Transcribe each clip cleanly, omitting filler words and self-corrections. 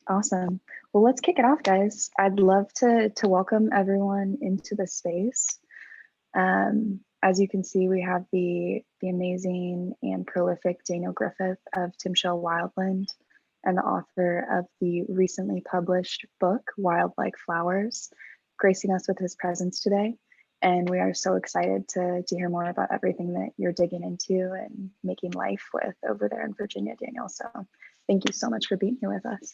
Awesome. Well, let's kick it off, guys. I'd love to welcome everyone into the space. As you can see, we have the amazing and prolific Daniel Griffith of Timshel Wildland and the author of the recently published book, Wildflowers, gracing us with his presence today. And we are so excited to hear more about everything that you're digging into and making life with over there in Virginia, Daniel. So thank you so much for being here with us.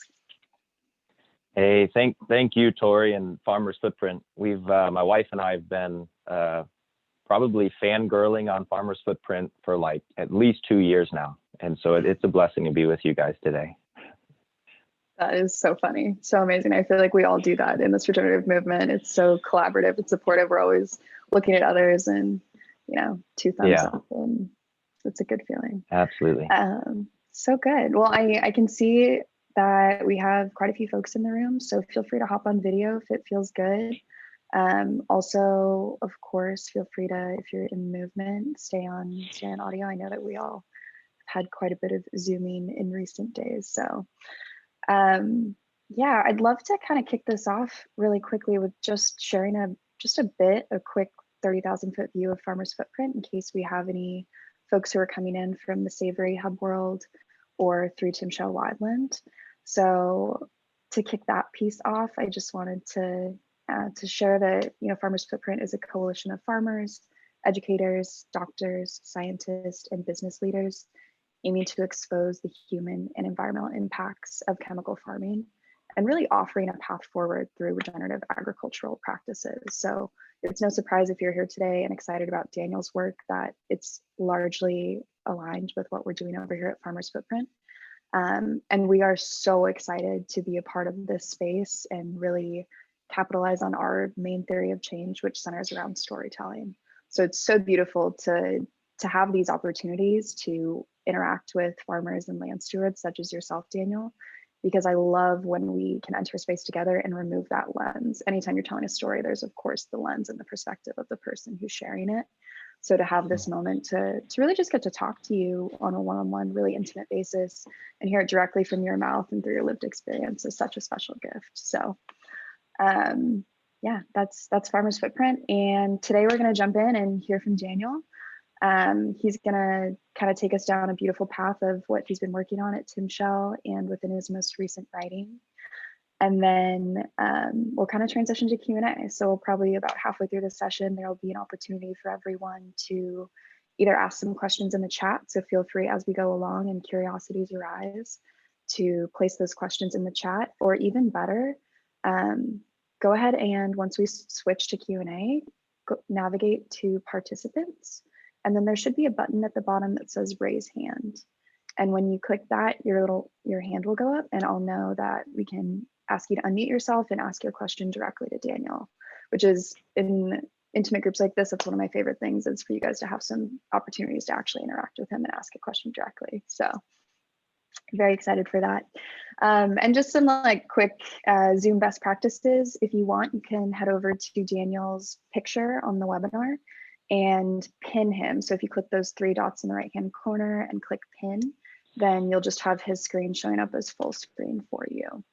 Hey, thank you, Tori, and Farmer's Footprint. We've my wife and I have been probably fangirling on Farmer's Footprint for like at least 2 years now, and so it's a blessing to be with you guys today. That is so funny, so amazing. I feel like we all do that in this regenerative movement. It's so collaborative, it's supportive. We're always looking at others, and two thumbs up, and it's a good feeling. Absolutely. So good. Well, I can see that we have quite a few folks in the room, so feel free to hop on video if it feels good. Also, of course, feel free to, if you're in movement, stay on audio. I know that we all had quite a bit of Zooming in recent days, so yeah, I'd love to kind of kick this off really quickly with just sharing a quick 30,000 foot view of Farmer's Footprint in case we have any folks who are coming in from the Savory Hub world or through Timshel Wildland. So to kick that piece off, I just wanted to share that Farmer's Footprint is a coalition of farmers, educators, doctors, scientists, and business leaders aiming to expose the human and environmental impacts of chemical farming and really offering a path forward through regenerative agricultural practices. So it's no surprise if you're here today and excited about Daniel's work that it's largely aligned with what we're doing over here at Farmer's Footprint. And we are so excited to be a part of this space and really capitalize on our main theory of change, which centers around storytelling. So it's so beautiful to have these opportunities to interact with farmers and land stewards such as yourself, Daniel, because I love when we can enter space together and remove that lens. Anytime you're telling a story, there's of course the lens and the perspective of the person who's sharing it. So to have this moment to really just get to talk to you on a one-on-one, really intimate basis and hear it directly from your mouth and through your lived experience is such a special gift. So yeah, that's Farmer's Footprint. And today we're gonna jump in and hear from Daniel. He's gonna kind of take us down a beautiful path of what he's been working on at Timshel and within his most recent writing. And then we'll kind of transition to Q&A. So probably about halfway through the session, there'll be an opportunity for everyone to either ask some questions in the chat. So feel free as we go along and curiosities arise to place those questions in the chat, or even better, go ahead and once we switch to Q&A, navigate to participants. And then there should be a button at the bottom that says raise hand. And when you click that, your hand will go up and I'll know that we can ask you to unmute yourself and ask your question directly to Daniel, which is in intimate groups like this, it's one of my favorite things is for you guys to have some opportunities to actually interact with him and ask a question directly. So very excited for that. And just some like quick Zoom best practices. If you want, you can head over to Daniel's picture on the webinar and pin him. So if you click those three dots in the right-hand corner and click pin, then you'll just have his screen showing up as full screen for you.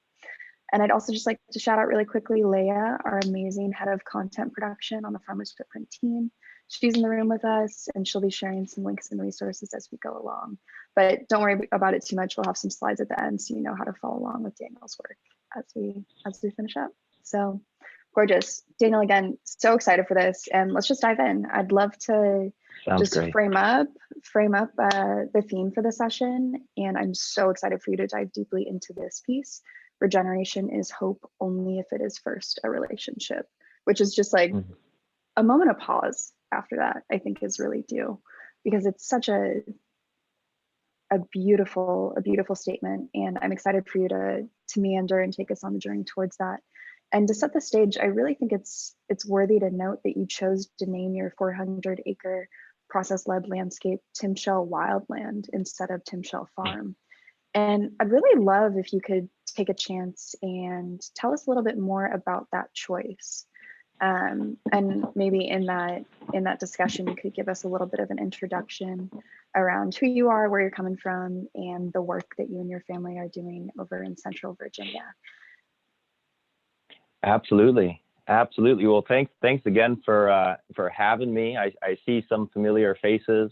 And I'd also just like to shout out really quickly, Leah, our amazing head of content production on the Farmer's Footprint team. She's in the room with us and she'll be sharing some links and resources as we go along. But don't worry about it too much. We'll have some slides at the end so you know how to follow along with Daniel's work as we finish up. So gorgeous. Daniel, again, so excited for this, and let's just dive in. I'd love to frame up the theme for the session, and I'm so excited for you to dive deeply into this piece. Regeneration is hope only if it is first a relationship, which is just like a moment of pause after that, I think is really due, because it's such a beautiful statement, and I'm excited for you to meander and take us on the journey towards that. And to set the stage, I really think it's worthy to note that you chose to name your 400-acre process-led landscape Timshel Wildland instead of Timshel Farm. And I'd really love if you could take a chance and tell us a little bit more about that choice. And maybe in that discussion, you could give us a little bit of an introduction around who you are, where you're coming from, and the work that you and your family are doing over in Central Virginia. Absolutely. Absolutely. Well, thanks again for having me. I see some familiar faces,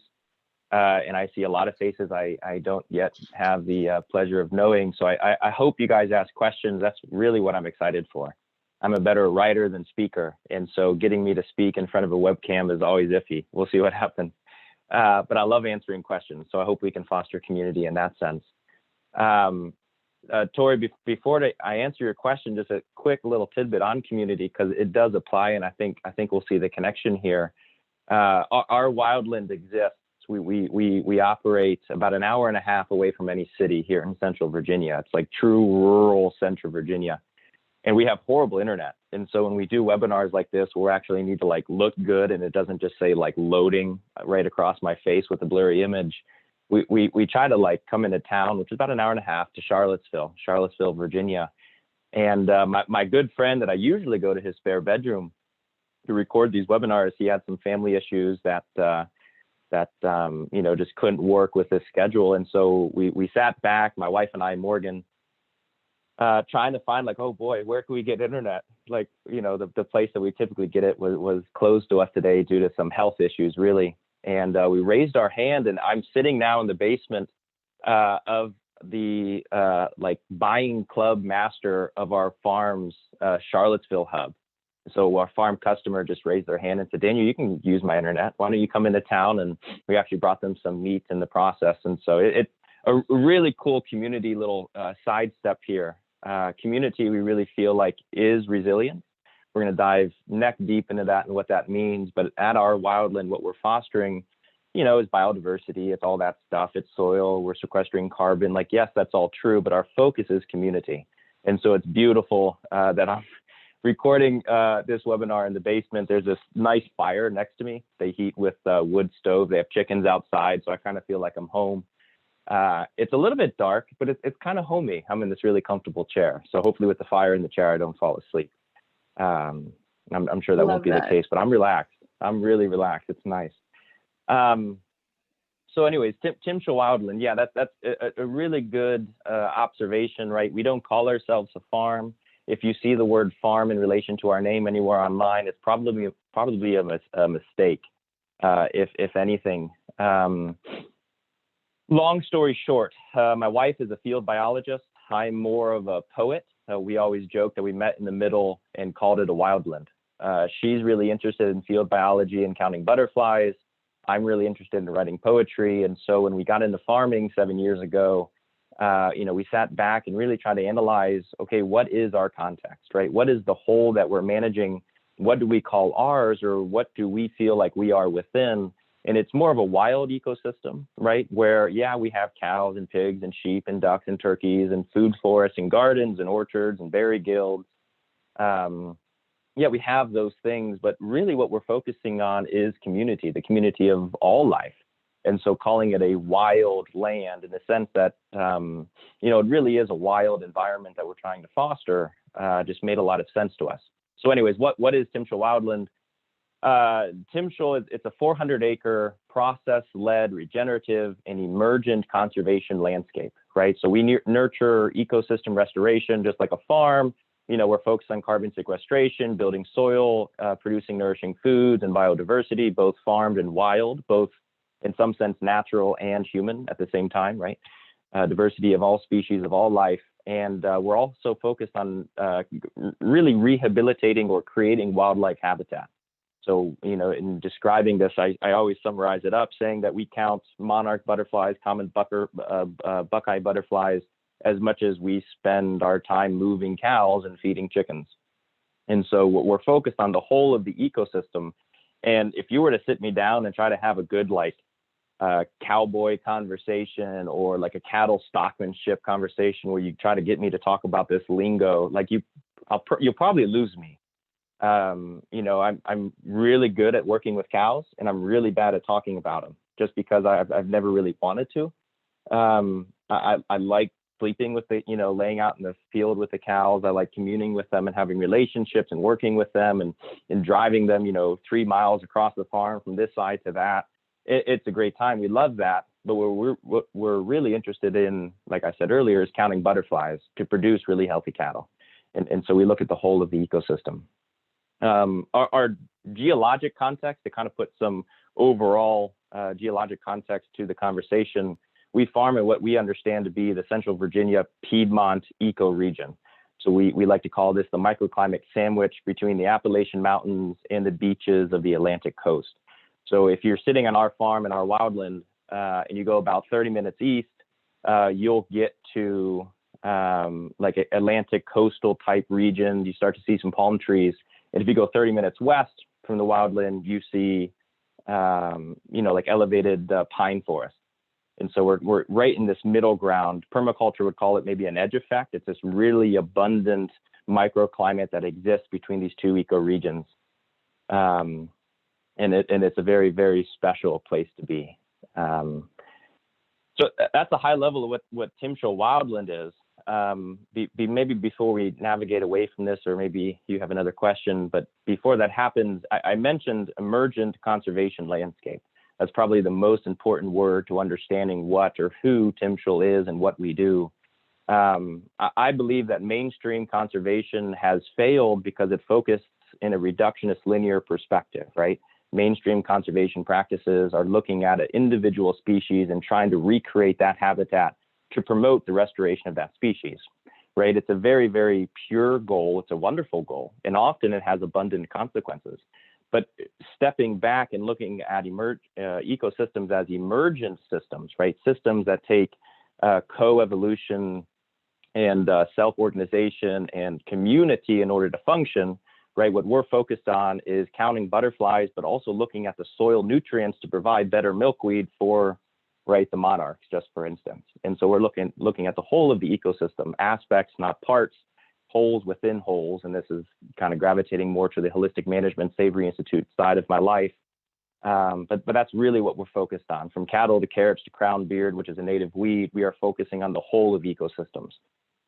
and I see a lot of faces I don't yet have the pleasure of knowing. So I hope you guys ask questions. That's really what I'm excited for. I'm a better writer than speaker, and so getting me to speak in front of a webcam is always iffy. We'll see what happens. But I love answering questions, so I hope we can foster community in that sense. Tori, before I answer your question, just a quick little tidbit on community, because it does apply, and I think we'll see the connection here. Our wildland exists. We operate about an hour and a half away from any city here in Central Virginia. It's like true rural Central Virginia, and we have horrible internet. And so when we do webinars like this, we actually need to like look good, and it doesn't just say like loading right across my face with a blurry image. We try to like come into town, which is about an hour and a half, to Charlottesville, Virginia. And my good friend that I usually go to his spare bedroom to record these webinars, he had some family issues that just couldn't work with his schedule. And so we sat back, my wife and I, Morgan, trying to find like, oh boy, where can we get internet? Like, the place that we typically get it was closed to us today due to some health issues, really. And we raised our hand, and I'm sitting now in the basement of the buying club master of our farm's Charlottesville hub. So our farm customer just raised their hand and said, Daniel, you can use my internet. Why don't you come into town? And we actually brought them some meat in the process. And so it's a really cool community little sidestep here. Community, we really feel like, is resilient. We're going to dive neck deep into that and what that means. But at our wildland, what we're fostering, is biodiversity. It's all that stuff. It's soil. We're sequestering carbon. Like, yes, that's all true, but our focus is community. And so it's beautiful that I'm recording this webinar in the basement. There's this nice fire next to me. They heat with wood stove. They have chickens outside, so I kind of feel like I'm home. It's a little bit dark, but it's kind of homey. I'm in this really comfortable chair. So hopefully with the fire in the chair, I don't fall asleep. I'm sure that won't be the case, but I'm relaxed. I'm really relaxed. It's nice. So anyways, Timshel Wildland. Yeah, that's a really good observation, right? We don't call ourselves a farm. If you see the word farm in relation to our name anywhere online, it's probably a mistake, if anything. Long story short, my wife is a field biologist. I'm more of a poet. We always joke that we met in the middle and called it a wildland. She's really interested in field biology and counting butterflies. I'm really interested in writing poetry. And so when we got into farming 7 years ago, we sat back and really tried to analyze, okay, what is our context, right? What is the whole that we're managing? What do we call ours, or what do we feel like we are within? And it's more of a wild ecosystem, right? Where, yeah, we have cows and pigs and sheep and ducks and turkeys and food forests and gardens and orchards and berry guilds. Yeah, we have those things, but really what we're focusing on is community, the community of all life. And so calling it a wild land in the sense that, it really is a wild environment that we're trying to foster, just made a lot of sense to us. So anyways, what is Timshel Wildland? Timshel, it's a 400-acre process-led, regenerative, and emergent conservation landscape, right? So we nurture ecosystem restoration, just like a farm. We're focused on carbon sequestration, building soil, producing nourishing foods and biodiversity, both farmed and wild, both in some sense natural and human at the same time, right? Diversity of all species, of all life. And we're also focused on really rehabilitating or creating wildlife habitat. So, in describing this, I always summarize it up saying that we count monarch butterflies, common buckeye butterflies, as much as we spend our time moving cows and feeding chickens. And so we're focused on the whole of the ecosystem. And if you were to sit me down and try to have a good cowboy conversation or like a cattle stockmanship conversation where you try to get me to talk about this lingo, you'll probably lose me. I'm really good at working with cows, and I'm really bad at talking about them just because I've never really wanted to. I like sleeping with the, laying out in the field with the cows. I like communing with them and having relationships and working with them and driving them, 3 miles across the farm from this side to that. It's a great time. We love that. But what we're really interested in, like I said earlier, is counting butterflies to produce really healthy cattle. And so we look at the whole of the ecosystem. Our geologic context, to kind of put some overall geologic context to the conversation, we farm in what we understand to be the Central Virginia Piedmont ecoregion. So we like to call this the microclimate sandwich between the Appalachian Mountains and the beaches of the Atlantic coast. So if you're sitting on our farm in our wildland and you go about 30 minutes east, you'll get to like an Atlantic coastal type region. You start to see some palm trees. And if you go 30 minutes west from the wildland, you see, like elevated pine forest. And so we're right in this middle ground. Permaculture would call it maybe an edge effect. It's this really abundant microclimate that exists between these two ecoregions. And it's a very, very special place to be. So that's a high level of what Timshel Wildland is. Maybe before we navigate away from this, or maybe you have another question, but before that happens, I mentioned emergent conservation landscape. That's probably the most important word to understanding what or who Timshel is and what we do. I believe that mainstream conservation has failed because it focused in a reductionist linear perspective, right? Mainstream conservation practices are looking at an individual species and trying to recreate that habitat to promote the restoration of that species, right? It's a very, very pure goal. It's a wonderful goal, and often it has abundant consequences. But stepping back and looking at ecosystems as emergent systems, right? Systems that take coevolution and self-organization and community in order to function, right? What we're focused on is counting butterflies, but also looking at the soil nutrients to provide better milkweed for, right, the monarchs, just for instance. And so we're looking at the whole of the ecosystem, aspects, not parts, wholes within wholes. And this is kind of gravitating more to the holistic management Savory Institute side of my life. But that's really what we're focused on. From cattle to carrots to crown beard, which is a native weed, we are focusing on the whole of ecosystems.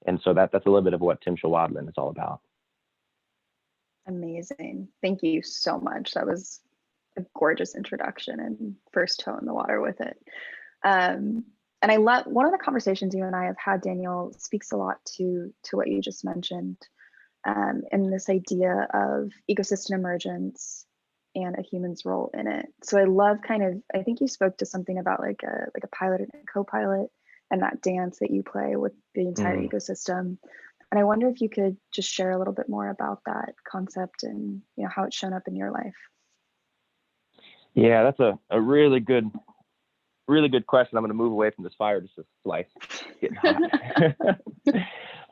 And so that's a little bit of what Timshel Wildland is all about. Amazing. Thank you so much. That was a gorgeous introduction and first toe in the water with it. And I love one of the conversations you and I have had, Daniel, speaks a lot to what you just mentioned, and this idea of ecosystem emergence and a human's role in it. So I love I think you spoke to something about like a pilot and a co-pilot and that dance that you play with the entire ecosystem. And I wonder if you could just share a little bit more about that concept and how it's shown up in your life. Yeah, that's a really good question. I'm going to move away from this fire just a slice. It's getting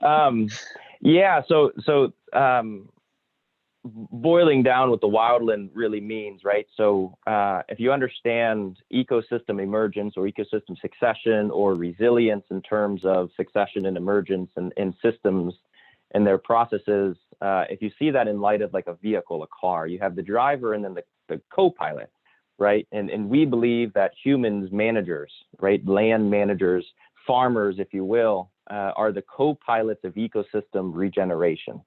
hot. Yeah, so boiling down what the wildland really means, right? So if you understand ecosystem emergence or ecosystem succession or resilience in terms of succession and emergence and systems and their processes, if you see that in light of like a vehicle, a car, you have the driver and then the co-pilot, right? And we believe that humans, managers, right, land managers, farmers, if you will, are the co-pilots of ecosystem regeneration.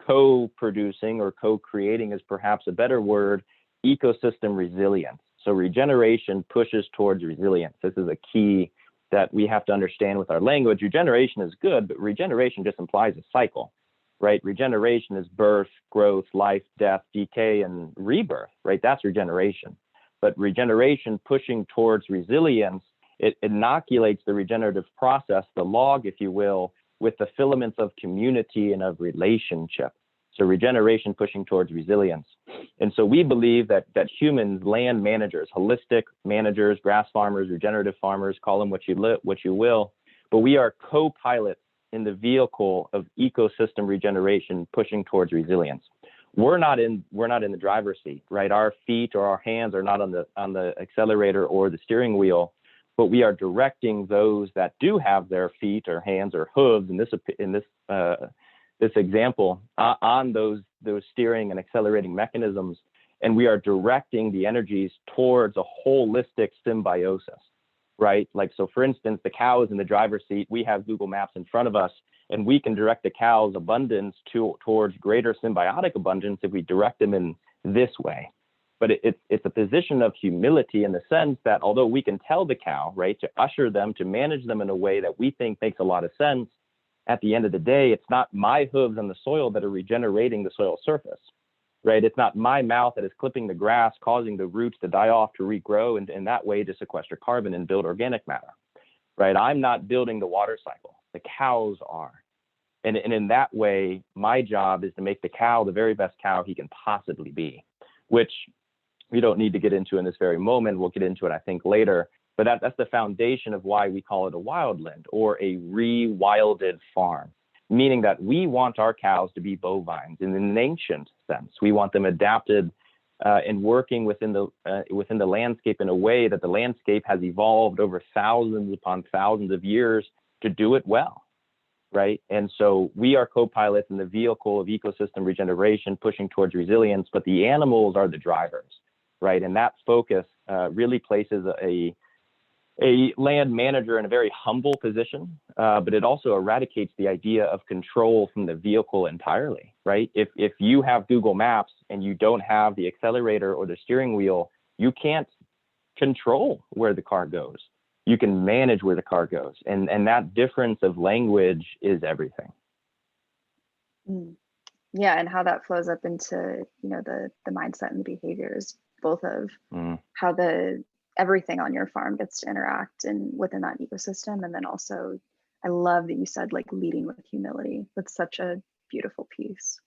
Co-producing or co-creating is perhaps a better word, ecosystem resilience. So regeneration pushes towards resilience. This is a key that we have to understand with our language. Regeneration is good, but regeneration just implies a cycle, right? Regeneration is birth, growth, life, death, decay, and rebirth, right? That's regeneration. But regeneration pushing towards resilience, it inoculates the regenerative process, the log, if you will, with the filaments of community and of relationship. So regeneration pushing towards resilience. And so we believe that humans, land managers, holistic managers, grass farmers, regenerative farmers, call them what you will, but we are co-pilots in the vehicle of ecosystem regeneration pushing towards resilience. We're not in the driver's seat, right? Our feet or our hands are not on the accelerator or the steering wheel, but we are directing those that do have their feet or hands or hooves in this example on those steering and accelerating mechanisms, and we are directing the energies towards a holistic symbiosis. right? Like, so for instance, the cow is in the driver's seat, we have Google Maps in front of us, and we can direct the cow's abundance towards greater symbiotic abundance if we direct them in this way. But it's a position of humility in the sense that although we can tell the cow, right, to usher them, to manage them in a way that we think makes a lot of sense, at the end of the day, it's not my hooves on the soil that are regenerating the soil surface, right? It's not my mouth that is clipping the grass, causing the roots to die off to regrow, and in that way to sequester carbon and build organic matter, right? I'm not building the water cycle. The cows are. And in that way, my job is to make the cow the very best cow he can possibly be, which we don't need to get into in this very moment. We'll get into it, I think, later. But that's the foundation of why we call it a wildland, or a rewilded farm, meaning that we want our cows to be bovines in an ancient sense. We want them adapted and working within the landscape in a way that the landscape has evolved over thousands upon thousands of years to do it well, right? And so we are co-pilots in the vehicle of ecosystem regeneration, pushing towards resilience, but the animals are the drivers, right? And that focus really places a land manager in a very humble position, but it also eradicates the idea of control from the vehicle entirely, right? If you have Google Maps and you don't have the accelerator or the steering wheel, you can't control where the car goes. You can manage where the car goes. And that difference of language is everything. Yeah, and how that flows up into, the mindset and the behaviors, both of how everything on your farm gets to interact and within that ecosystem. And then also, I love that you said like leading with humility. That's such a beautiful piece.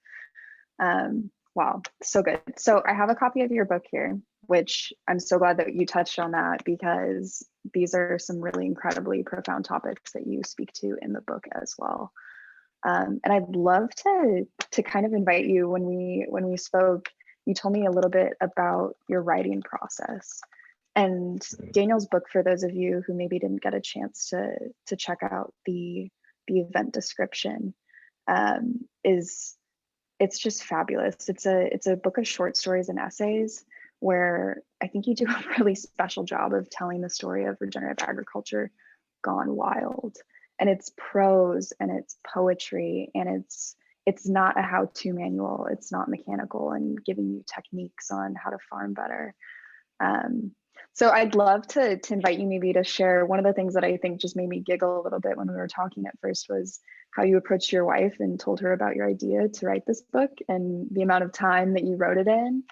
Wow, so good. So I have a copy of your book here, which I'm so glad that you touched on that, because these are some really incredibly profound topics that you speak to in the book as well. And I'd love to kind of invite you, when we spoke, you told me a little bit about your writing process. And Daniel's book, for those of you who maybe didn't get a chance to check out the event description, it's just fabulous. It's a book of short stories and essays where I think you do a really special job of telling the story of regenerative agriculture gone wild. And it's prose and it's poetry, and it's not a how-to manual. It's not mechanical and giving you techniques on how to farm better. So I'd love to invite you maybe to share. One of the things that I think just made me giggle a little bit when we were talking at first was how you approached your wife and told her about your idea to write this book and the amount of time that you wrote it in.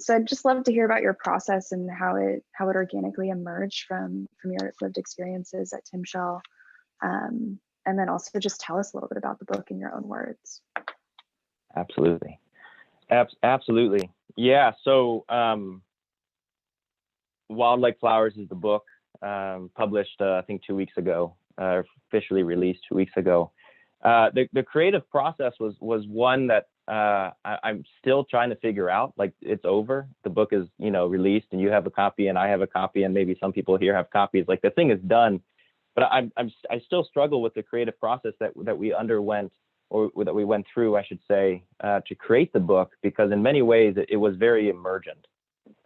So I'd just love to hear about your process and how it organically emerged from your lived experiences at Timshel. And then also just tell us a little bit about the book in your own words. Absolutely. Absolutely. Yeah. So Wildflowers is the book, published, I think 2 weeks ago, officially released 2 weeks ago. The creative process was one that I'm still trying to figure out. Like, it's over. The book is, released, and you have a copy and I have a copy, and maybe some people here have copies. Like, the thing is done, but I still struggle with the creative process that we underwent, or that we went through, I should say, to create the book, because in many ways it was very emergent.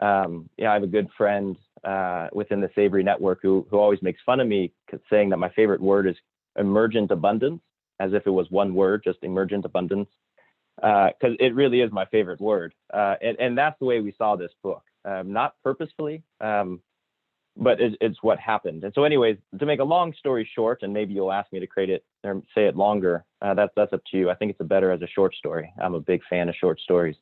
I have a good friend within the Savory Network who always makes fun of me, saying that my favorite word is emergent abundance, as if it was one word, just emergent abundance, because it really is my favorite word. And that's the way we saw this book, not purposefully, but it's what happened. And so anyways, to make a long story short, and maybe you'll ask me to create it or say it longer, that's up to you. I think it's better as a short story. I'm a big fan of short stories.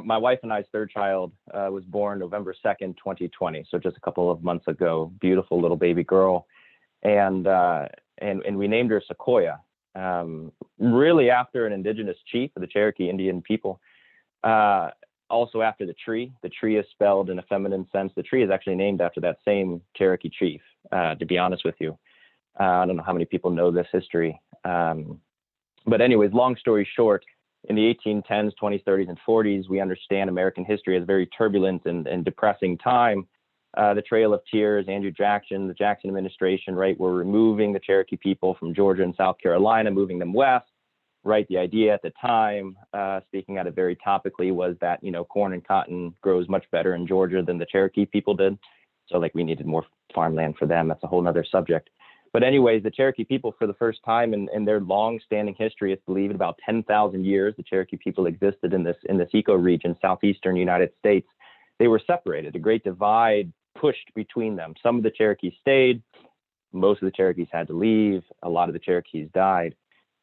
My wife and I's third child was born November 2nd, 2020. So just a couple of months ago. Beautiful little baby girl. And we named her Sequoia, really after an indigenous chief of the Cherokee Indian people. Also after the tree. The tree is spelled in a feminine sense. The tree is actually named after that same Cherokee chief, to be honest with you. I don't know how many people know this history. But anyways, long story short, in the 1810s, 20s, 30s, and 40s, we understand American history as a very turbulent and depressing time. The Trail of Tears, Andrew Jackson, the Jackson administration, right, were removing the Cherokee people from Georgia and South Carolina, moving them west, right? The idea at the time, speaking at it very topically, was that, corn and cotton grows much better in Georgia than the Cherokee people did. So like we needed more farmland for them. That's a whole nother subject. But anyways, the Cherokee people, for the first time in their long-standing history, it's believed about 10,000 years, the Cherokee people existed in this ecoregion, southeastern United States. They were separated. A great divide pushed between them. Some of the Cherokees stayed. Most of the Cherokees had to leave. A lot of the Cherokees died.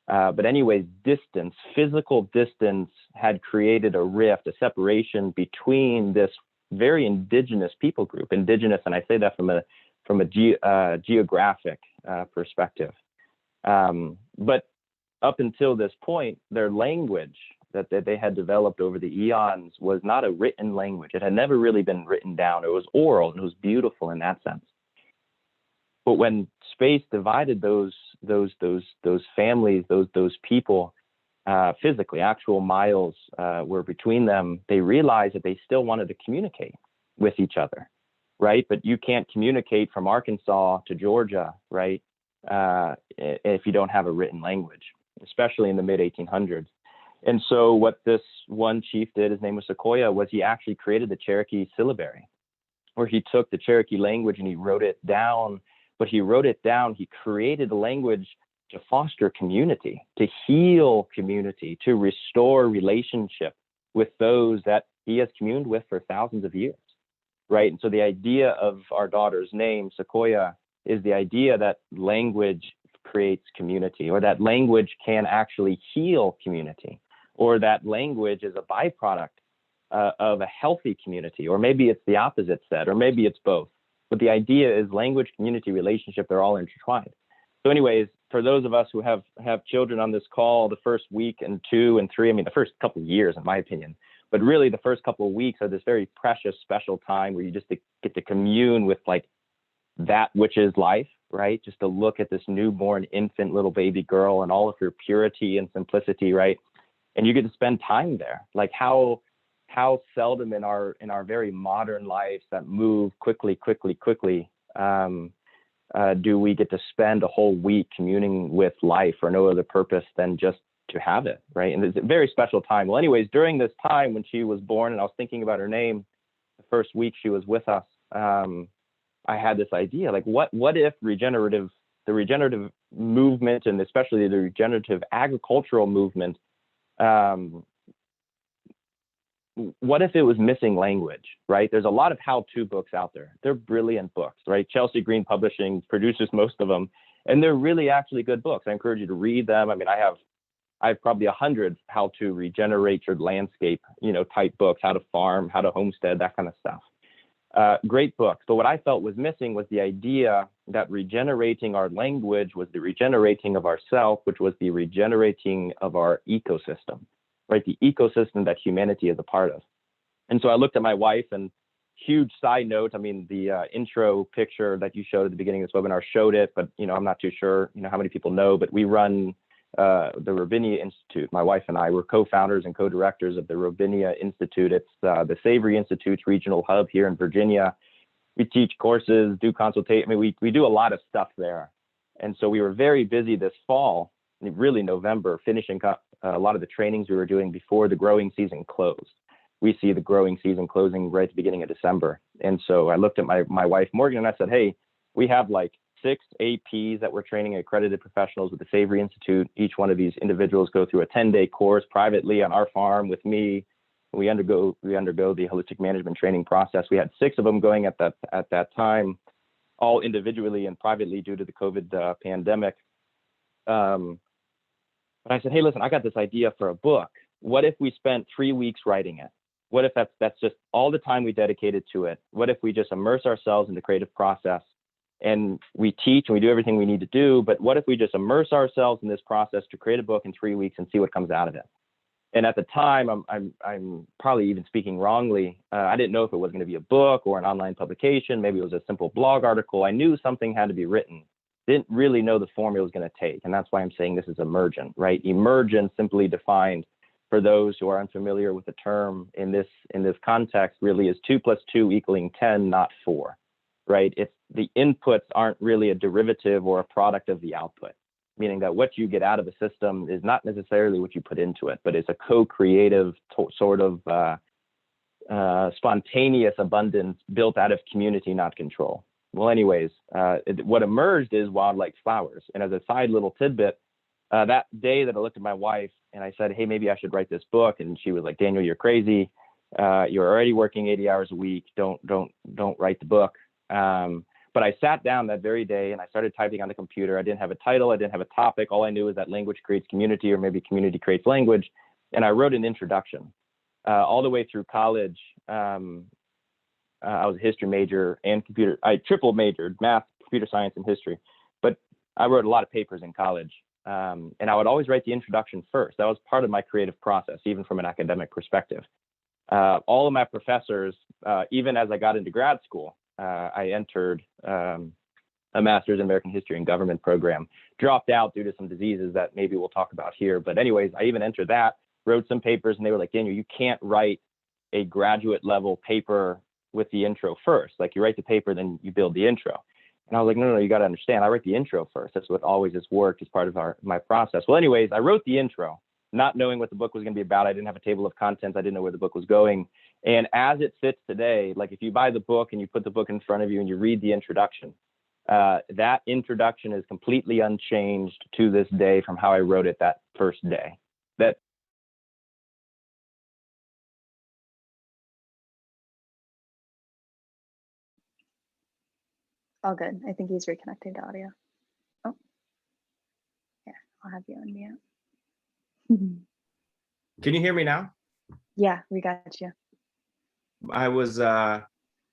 But anyways, distance, physical distance, had created a rift, a separation between this very indigenous people group. Indigenous, and I say that from a geographic perspective. But up until this point, their language that they had developed over the eons was not a written language. It had never really been written down. It was oral, and it was beautiful in that sense. But when space divided those families, those people, physically, actual miles were between them, they realized that they still wanted to communicate with each other, right? But you can't communicate from Arkansas to Georgia, right? If you don't have a written language, especially in the mid 1800s. And so what this one chief did, his name was Sequoyah, was he actually created the Cherokee Syllabary, where he took the Cherokee language and he wrote it down. But he wrote it down, he created a language to foster community, to heal community, to restore relationship with those that he has communed with for thousands of years, right? And so the idea of our daughter's name, Sequoyah, is the idea that language creates community, or that language can actually heal community, or that language is a byproduct of a healthy community, or maybe it's the opposite set, or maybe it's both. But the idea is language, community, relationship, they're all intertwined. So anyways, for those of us who have children on this call, the first week and 2 and 3, I mean, the first couple of years, in my opinion, but really the first couple of weeks are this very precious, special time where you just get to commune with like that which is life, right? Just to look at this newborn infant little baby girl and all of her purity and simplicity, right? And you get to spend time there. Like how seldom in our very modern lives that move quickly, do we get to spend a whole week communing with life for no other purpose than just to have it, right? And it's a very special time. Well, anyways, during this time when she was born and I was thinking about her name, the first week she was with us, I had this idea, like what if the regenerative movement, and especially the regenerative agricultural movement, what if it was missing language, right? There's a lot of how-to books out there. They're brilliant books, right? Chelsea Green Publishing produces most of them, and they're really actually good books. I encourage you to read them. I mean, I have probably 100 how to regenerate your landscape, type books, how to farm, how to homestead, that kind of stuff. Great books. But what I felt was missing was the idea that regenerating our language was the regenerating of ourself, which was the regenerating of our ecosystem, right? The ecosystem that humanity is a part of. And so I looked at my wife, and huge side note, I mean, the intro picture that you showed at the beginning of this webinar showed it, but, I'm not too sure, how many people know, but we run the Robinia Institute. My wife and I were co-founders and co-directors of the Robinia Institute. It's the Savory Institute's regional hub here in Virginia. We teach courses, do consultation. I mean, we do a lot of stuff there. And so we were very busy this fall, really November, finishing up a lot of the trainings we were doing before the growing season closed. We see the growing season closing right at the beginning of December. And so I looked at my wife, Morgan, and I said, hey, we have like 6 APs that we're training accredited professionals with the Savory Institute. Each one of these individuals go through a 10-day course privately on our farm with me. We undergo the holistic management training process. We had 6 of them going at that time, all individually and privately due to the COVID pandemic. But I said, hey, listen, I got this idea for a book. What if we spent 3 weeks writing it? What if that's just all the time we dedicated to it? What if we just immerse ourselves in the creative process and we teach and we do everything we need to do? But what if we just immerse ourselves in this process to create a book in 3 weeks and see what comes out of it? And at the time, I'm probably even speaking wrongly. I didn't know if it was going to be a book or an online publication. Maybe it was a simple blog article. I knew something had to be written. Didn't really know the form it was going to take. And that's why I'm saying this is emergent, right? Emergent, simply defined, for those who are unfamiliar with the term in this context, really is 2 + 2 = 10, not 4, right? It's the inputs aren't really a derivative or a product of the output, meaning that what you get out of a system is not necessarily what you put into it, but it's a co-creative sort of spontaneous abundance built out of community, not control. Well, anyways, what emerged is wildlife flowers. And as a side little tidbit, that day that I looked at my wife and I said, hey, maybe I should write this book. And she was like, Daniel, you're crazy. You're already working 80 hours a week. Don't write the book. But I sat down that very day and I started typing on the computer. I didn't have a title. I didn't have a topic. All I knew is that language creates community, or maybe community creates language. And I wrote an introduction. All the way through college, I was a history major and I triple majored, math, computer science, and history. But I wrote a lot of papers in college. And I would always write the introduction first. That was part of my creative process, even from an academic perspective. All of my professors, even as I got into grad school, I entered a master's in American history and government program, dropped out due to some diseases that maybe we'll talk about here. But anyways, I even entered that, wrote some papers, and they were like, Daniel, you can't write a graduate level paper with the intro first. Like, you write the paper, then you build the intro. And I was like, no, you got to understand, I write the intro first. That's what always has worked as part of my process. Well, anyways, I wrote the intro, not knowing what the book was going to be about. I didn't have a table of contents. I didn't know where the book was going. And as it sits today, like if you buy the book and you put the book in front of you and you read the introduction, that introduction is completely unchanged to this day from how I wrote it that first day. All good. I think he's reconnecting to audio. Oh, yeah, I'll have you on mute. Can you hear me now? Yeah, we got you. I was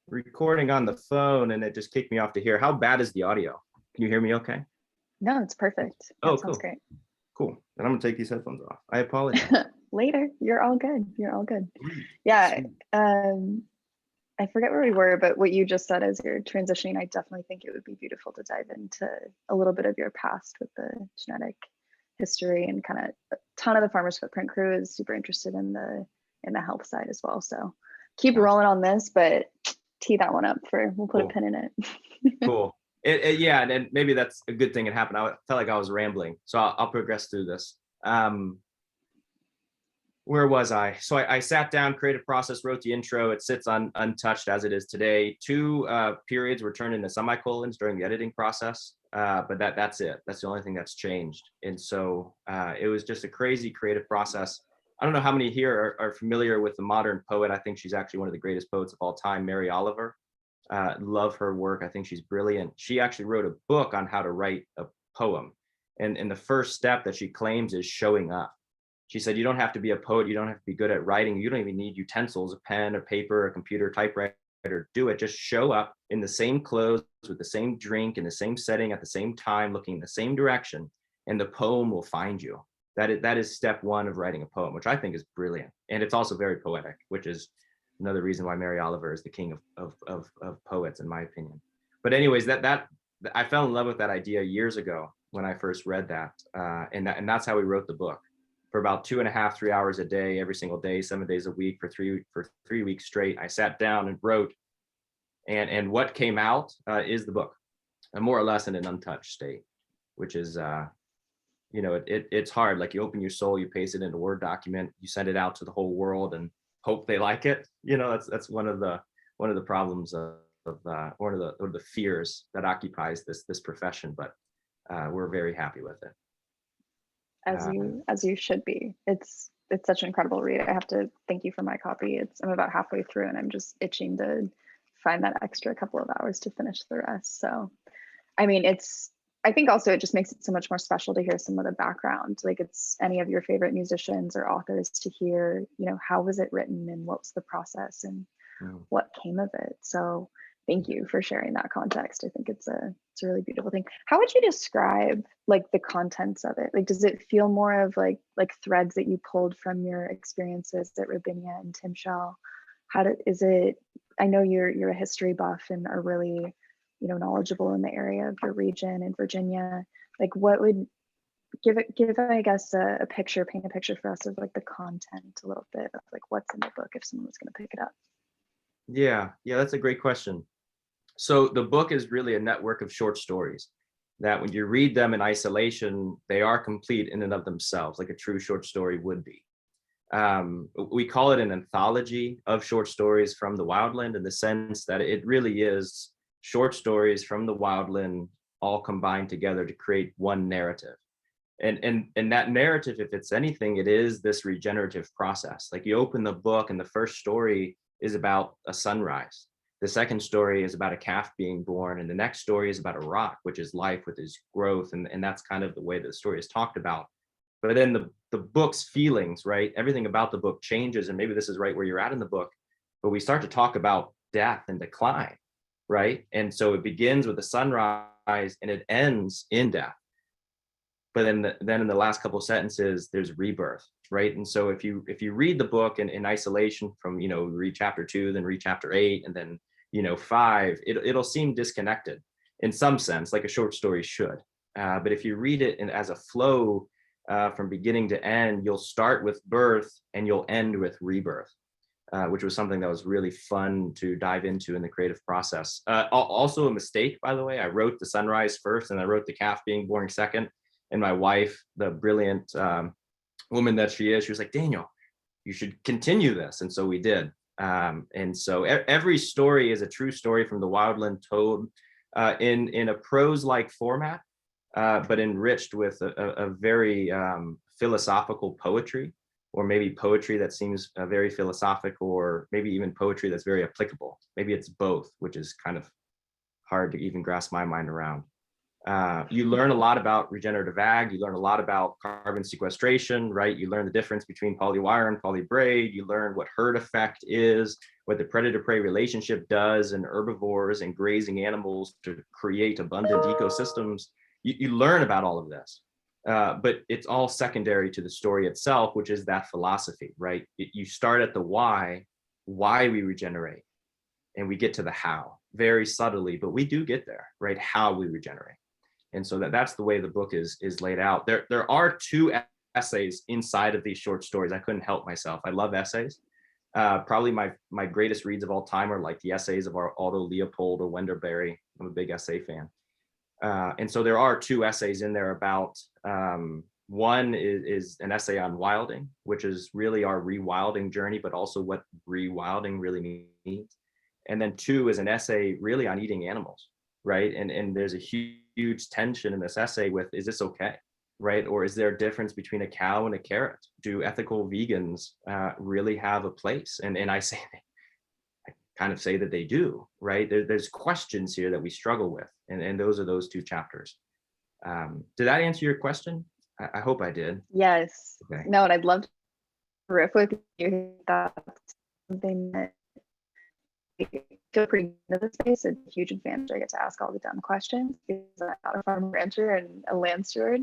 recording on the phone and it just kicked me off to hear. How bad is the audio? Can you hear me okay? No, it's perfect. Oh, that sounds cool. Great. Cool. Then I'm gonna take these headphones off. I apologize. Later. You're all good. You're all good. Yeah. I forget where we were, but what you just said as you're transitioning, I definitely think it would be beautiful to dive into a little bit of your past with the genetic history, and kind of a ton of the Farmers Footprint crew is super interested in the health side as well. So keep rolling on this, but tee that one up we'll put a pin in it. Cool. Yeah, and maybe that's a good thing it happened. I felt like I was rambling, so I'll progress through this. Where was I? So I sat down, creative process, wrote the intro. It sits untouched as it is today. 2 periods were turned into semicolons during the editing process, but that's it. That's the only thing that's changed. And so it was just a crazy creative process. I don't know how many here are familiar with the modern poet. I think she's actually one of the greatest poets of all time, Mary Oliver. Love her work. I think she's brilliant. She actually wrote a book on how to write a poem. And the first step that she claims is showing up. She said, you don't have to be a poet. You don't have to be good at writing. You don't even need utensils, a pen, a paper, a computer, typewriter. Do it. Just show up in the same clothes, with the same drink, in the same setting, at the same time, looking in the same direction, and the poem will find you. That is step 1 of writing a poem, which I think is brilliant. And it's also very poetic, which is another reason why Mary Oliver is the king of poets, in my opinion. But anyways, that I fell in love with that idea years ago when I first read that. And that's how we wrote the book. For about 2.5, 3 hours a day, every single day, 7 days a week for 3 weeks straight. I sat down and wrote, and what came out is the book, more or less in an untouched state, which is, it's hard. Like, you open your soul, you paste it into a Word document, you send it out to the whole world and hope they like it. That's one of the problems of one of the fears that occupies this profession. But we're very happy with it. As you should be. It's such an incredible read. I have to thank you for my copy. I'm about halfway through and I'm just itching to find that extra couple of hours to finish the rest. So, I mean, I think also it just makes it so much more special to hear some of the background. Like, it's any of your favorite musicians or authors to hear, how was it written and what was the process and what came of it. So thank you for sharing that context. I think it's a really beautiful thing. How would you describe like the contents of it? Like, does it feel more of like threads that you pulled from your experiences at Rabinia and Timshel? Is it? I know you're a history buff and are really, knowledgeable in the area of your region in Virginia. Like, what would give I guess paint a picture for us of like the content a little bit of like what's in the book if someone was going to pick it up? Yeah, that's a great question. So the book is really a network of short stories that when you read them in isolation, they are complete in and of themselves, like a true short story would be. We call it an anthology of short stories from the wildland, in the sense that it really is short stories from the wildland all combined together to create one narrative. And that narrative, if it's anything, it is this regenerative process. Like, you open the book and the first story is about a sunrise. The second story is about a calf being born, and the next story is about a rock, which is life with its growth. And that's kind of the way the story is talked about. But then the book's feelings, right? Everything about the book changes, and maybe this is right where you're at in the book, but we start to talk about death and decline, right? And so it begins with the sunrise and it ends in death. But then in the last couple of sentences, there's rebirth, right? And so if you read the book in isolation from, read chapter 2, then read chapter 8, and then 5, it'll seem disconnected in some sense, like a short story should. But if you read it as a flow from beginning to end, you'll start with birth and you'll end with rebirth, which was something that was really fun to dive into in the creative process. Also a mistake, by the way. I wrote the sunrise first and I wrote the calf being born second. And my wife, the brilliant woman that she is, she was like, Daniel, you should continue this. And so we did. And so every story is a true story from the wildland, told in a prose-like format, but enriched with a very philosophical poetry, or maybe poetry that seems very philosophical, or maybe even poetry that's very applicable. Maybe it's both, which is kind of hard to even grasp my mind around. You learn a lot about regenerative ag. You learn a lot about carbon sequestration, right? You learn the difference between polywire and polybraid. You learn what herd effect is, what the predator-prey relationship does in herbivores and grazing animals to create abundant ecosystems. You learn about all of this, but it's all secondary to the story itself, which is that philosophy, right? You start at the why we regenerate, and we get to the how very subtly, but we do get there, right? How we regenerate. And so that's the way the book is laid out. There are 2 essays inside of these short stories. I couldn't help myself. I love essays. Probably my greatest reads of all time are like the essays of our Aldo Leopold or Wenderberry. I'm a big essay fan. And so there are 2 essays in there about, one is an essay on wilding, which is really our rewilding journey, but also what rewilding really means. And then 2 is an essay really on eating animals, right? And there's a huge tension in this essay with, is this okay, right? Or is there a difference between a cow and a carrot? Do ethical vegans really have a place? And I kind of say that they do, right? There's questions here that we struggle with, and those are those 2 chapters. Did that answer your question? I hope I did. Yes. Okay. No, and I'd love to riff with you. That's something that I feel pretty into the space. It's a huge advantage. I get to ask all the dumb questions because I'm not a farm rancher and a land steward.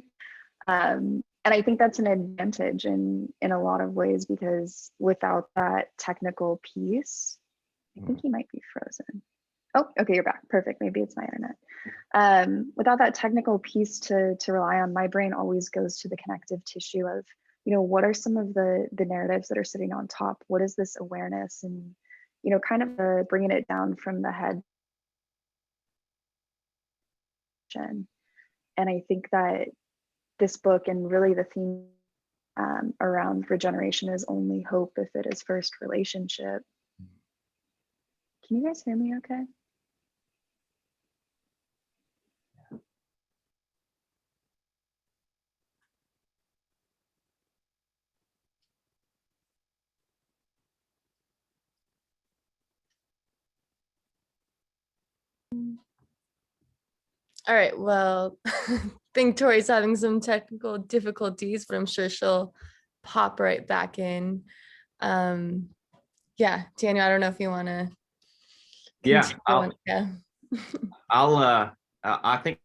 And I think that's an advantage in a lot of ways, because without that technical piece, I think he might be frozen. Oh, okay, you're back. Perfect. Maybe it's my internet. Without that technical piece to rely on, my brain always goes to the connective tissue of, what are some of the narratives that are sitting on top? What is this awareness? And, kind of bringing it down from the head. And I think that this book, and really the theme around regeneration, is only hope if it is first relationship. Can you guys hear me okay? All right, well, I think Tori's having some technical difficulties, but I'm sure she'll pop right back in. Yeah, Daniel, I don't know if you want to. Yeah, I think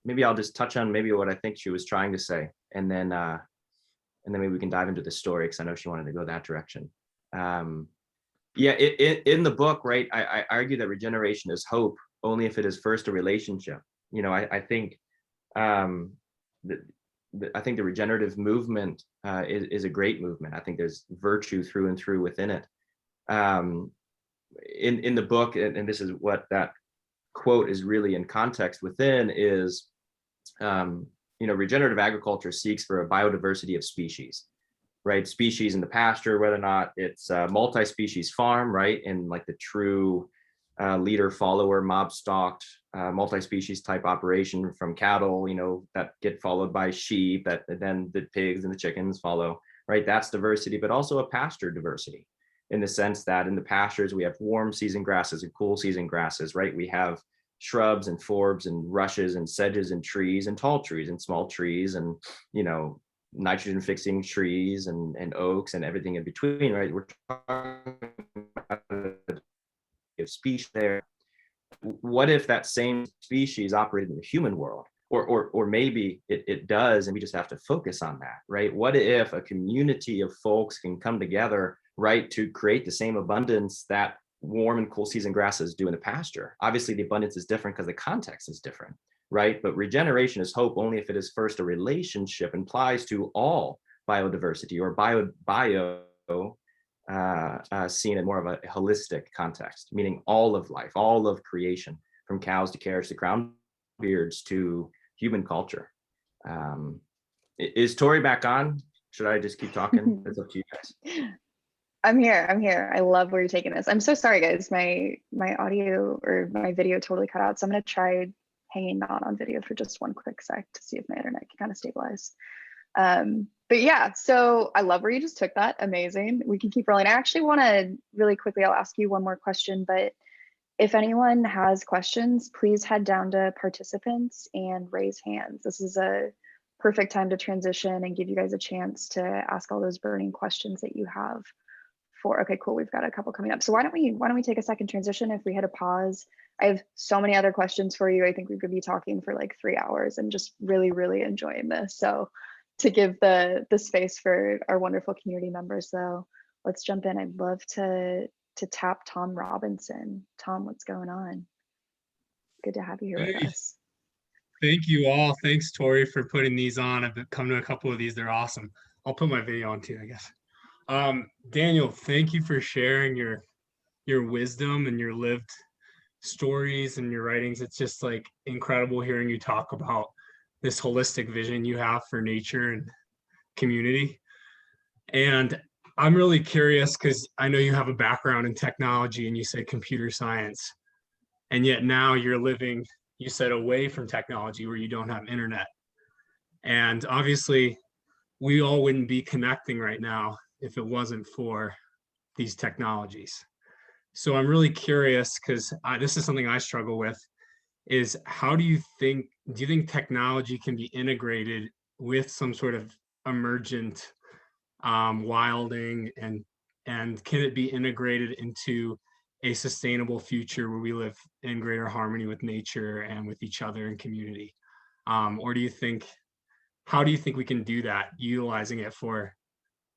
maybe I'll just touch on maybe what I think she was trying to say, and then maybe we can dive into the story, because I know she wanted to go that direction. Yeah, in the book, right, I argue that regeneration is hope only if it is first a relationship. I think I think the regenerative movement is a great movement. I think there's virtue through and through within it. In the book, and this is what that quote is really in context within, is regenerative agriculture seeks for a biodiversity of species. right? Species in the pasture, whether or not it's a multi-species farm, right? And like the true leader follower mob stalked multi-species type operation from cattle, that get followed by sheep, that then the pigs and the chickens follow, right? That's diversity, but also a pasture diversity, in the sense that in the pastures we have warm season grasses and cool season grasses, right? We have shrubs and forbs and rushes and sedges and trees and tall trees and small trees and nitrogen fixing trees and oaks and everything in between, right? We're talking about a species there. What if that same species operated in the human world? Or maybe it does, and we just have to focus on that, right? What if a community of folks can come together, right, to create the same abundance that warm and cool season grasses do in the pasture? Obviously, the abundance is different because the context is different, right? But regeneration is hope only if it is first a relationship, implies to all biodiversity, or bio seen in more of a holistic context, meaning all of life, all of creation, from cows to carrots to crown beards to human culture. Is Tori back on? Should I just keep talking? It's up to you guys. I'm here. I love where you're taking this. I'm so sorry, guys. My audio or my video totally cut out. So I'm going to try hanging on video for just one quick sec to see if my internet can kind of stabilize. But yeah, so I love where you just took that. Amazing. We can keep rolling. I actually want to really quickly, I'll ask you one more question, but if anyone has questions, please head down to participants and raise hands. This is a perfect time to transition and give you guys a chance to ask all those burning questions that you have for. Okay, cool. We've got a couple coming up. So why don't we take a second transition? If we hit a pause, I have so many other questions for you. I think we could be talking for like 3 hours and just really, really enjoying this. So to give the space for our wonderful community members, though, let's jump in. I'd love to tap Tom Robinson. Tom, what's going on? Good to have you here with us. Thank you all. Thanks, Tori, for putting these on. I've come to a couple of these. They're awesome. I'll put my video on too, I guess. Daniel, thank you for sharing your wisdom and your lived stories and your writings. It's just like incredible hearing you talk about this holistic vision you have for nature and community. And I'm really curious because I know you have a background in technology and you said computer science, and yet now you're living, you said, away from technology where you don't have internet. And obviously we all wouldn't be connecting right now if it wasn't for these technologies. So I'm really curious because this is something I struggle with, is do you think technology can be integrated with some sort of emergent wilding, and can it be integrated into a sustainable future where we live in greater harmony with nature and with each other and community? Or how do you think we can do that, utilizing it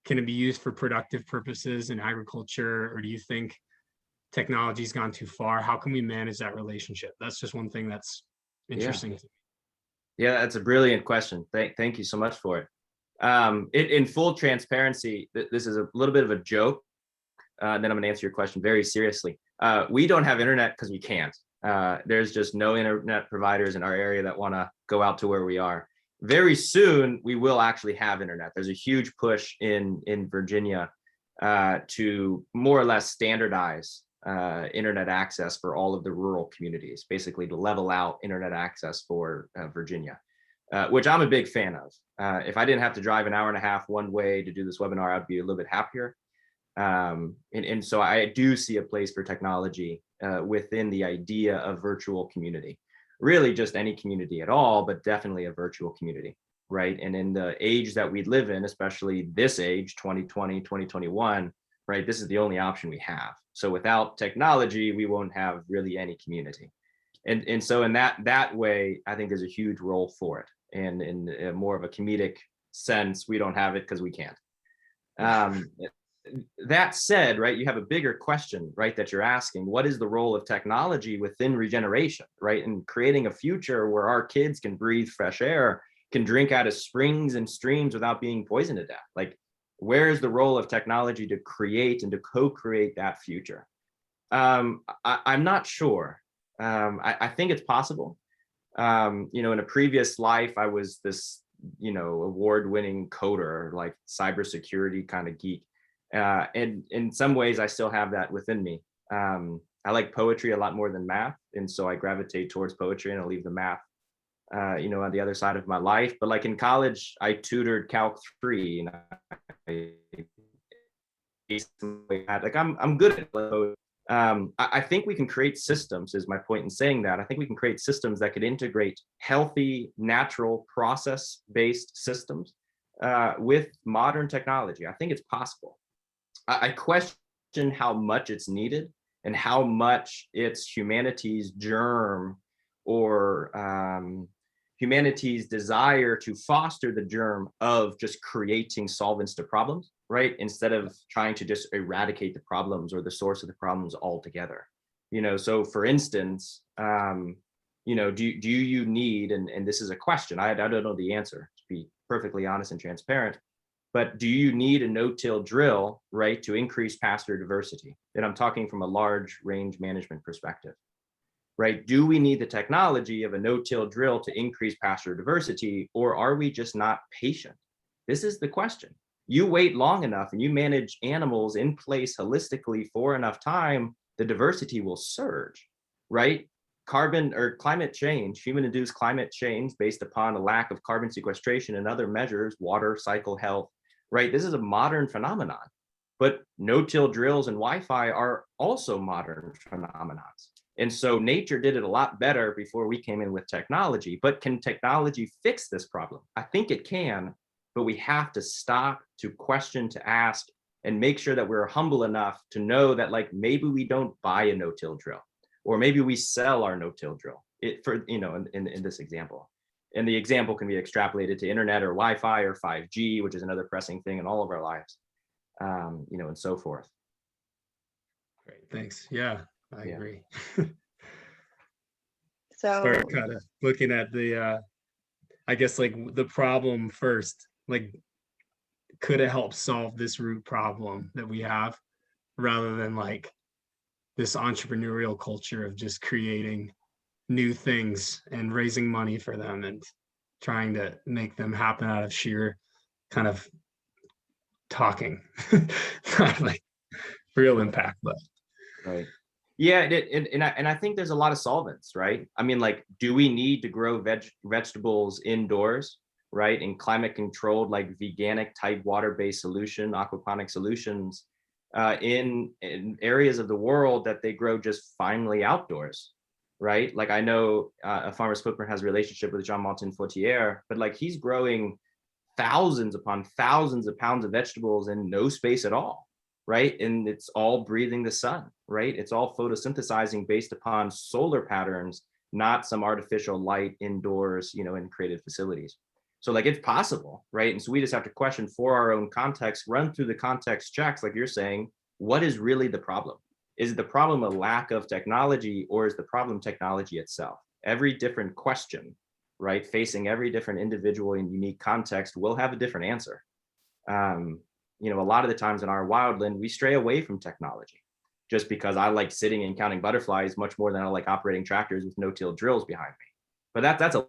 can it be used for productive purposes in agriculture, or do you think technology's gone too far? How can we manage that relationship? That's just one thing that's interesting to me. Yeah, that's a brilliant question. Thank you so much for it. In full transparency, this is a little bit of a joke. Then I'm going to answer your question very seriously. We don't have internet because we can't. There's just no internet providers in our area that want to go out to where we are. Very soon, we will actually have internet. There's a huge push in Virginia to more or less standardize internet access for all of the rural communities, basically to level out internet access for Virginia, which I'm a big fan of. If I didn't have to drive an hour and a half one way to do this webinar, I'd be a little bit happier. And so I do see a place for technology within the idea of virtual community, really just any community at all, but definitely a virtual community, right? And in the age that we live in, especially this age, 2020, 2021, right, this is the only option we have. So without technology, we won't have really any community. And so in that way, I think there's a huge role for it. And in more of a comedic sense, we don't have it because we can't. That said, right, you have a bigger question, right, that you're asking. What is the role of technology within regeneration, right? And creating a future where our kids can breathe fresh air, can drink out of springs and streams without being poisoned to death. Like, where is the role of technology to create and to co-create that future? I'm not sure. I think it's possible. In a previous life, I was this award-winning coder, like cybersecurity kind of geek. And in some ways, I still have that within me. I like poetry a lot more than math, and so I gravitate towards poetry, and I'll leave the math, on the other side of my life. But like in college, I tutored Calc 3, and I'm good at it. I think we can create systems, is my point in saying that. I think we can create systems that could integrate healthy, natural, process-based systems with modern technology. I think it's possible. I question how much it's needed and how much it's humanity's germ or humanity's desire to foster the germ of just creating solvents to problems, right? Instead of trying to just eradicate the problems or the source of the problems altogether. So for instance, do you need, and this is a question, I don't know the answer, to be perfectly honest and transparent, but do you need a no-till drill, right, to increase pasture diversity? And I'm talking from a large range management perspective, right? Do we need the technology of a no-till drill to increase pasture diversity, or are we just not patient? This is the question. You wait long enough and you manage animals in place holistically for enough time, the diversity will surge, right? Carbon or climate change, human-induced climate change based upon a lack of carbon sequestration and other measures, water cycle health, right? This is a modern phenomenon, but no-till drills and Wi-Fi are also modern phenomenons. And so nature did it a lot better before we came in with technology. But can technology fix this problem? I think it can, but we have to stop, to question, to ask, and make sure that we're humble enough to know that, like, maybe we don't buy a no-till drill, or maybe we sell our no-till drill in this example. And the example can be extrapolated to internet or Wi-Fi or 5G, which is another pressing thing in all of our lives, and so forth. Great, thanks. Yeah, I agree. So start kind of looking at the, I guess, like the problem first, like, could it help solve this root problem that we have, rather than like this entrepreneurial culture of just creating new things and raising money for them and trying to make them happen out of sheer kind of talking, not like real impact, but right. Yeah, and I think there's a lot of solvents, right? I mean, like, do we need to grow vegetables indoors, right? In climate controlled, like veganic type water-based solution, aquaponic solutions, in areas of the world that they grow just finely outdoors, right? Like, I know a Farmer's Footprint has a relationship with Jean-Martin Fortier, but like, he's growing thousands upon thousands of pounds of vegetables in no space at all, right? And it's all breathing the sun, right? It's all photosynthesizing based upon solar patterns, not some artificial light indoors, in created facilities. So like, it's possible, right? And so we just have to question for our own context, run through the context checks, like you're saying, what is really the problem? Is the problem a lack of technology, or is the problem technology itself? Every different question, right, facing every different individual and unique context will have a different answer. A lot of the times in our wildland, we stray away from technology just because I like sitting and counting butterflies much more than I like operating tractors with no-till drills behind me. But that's a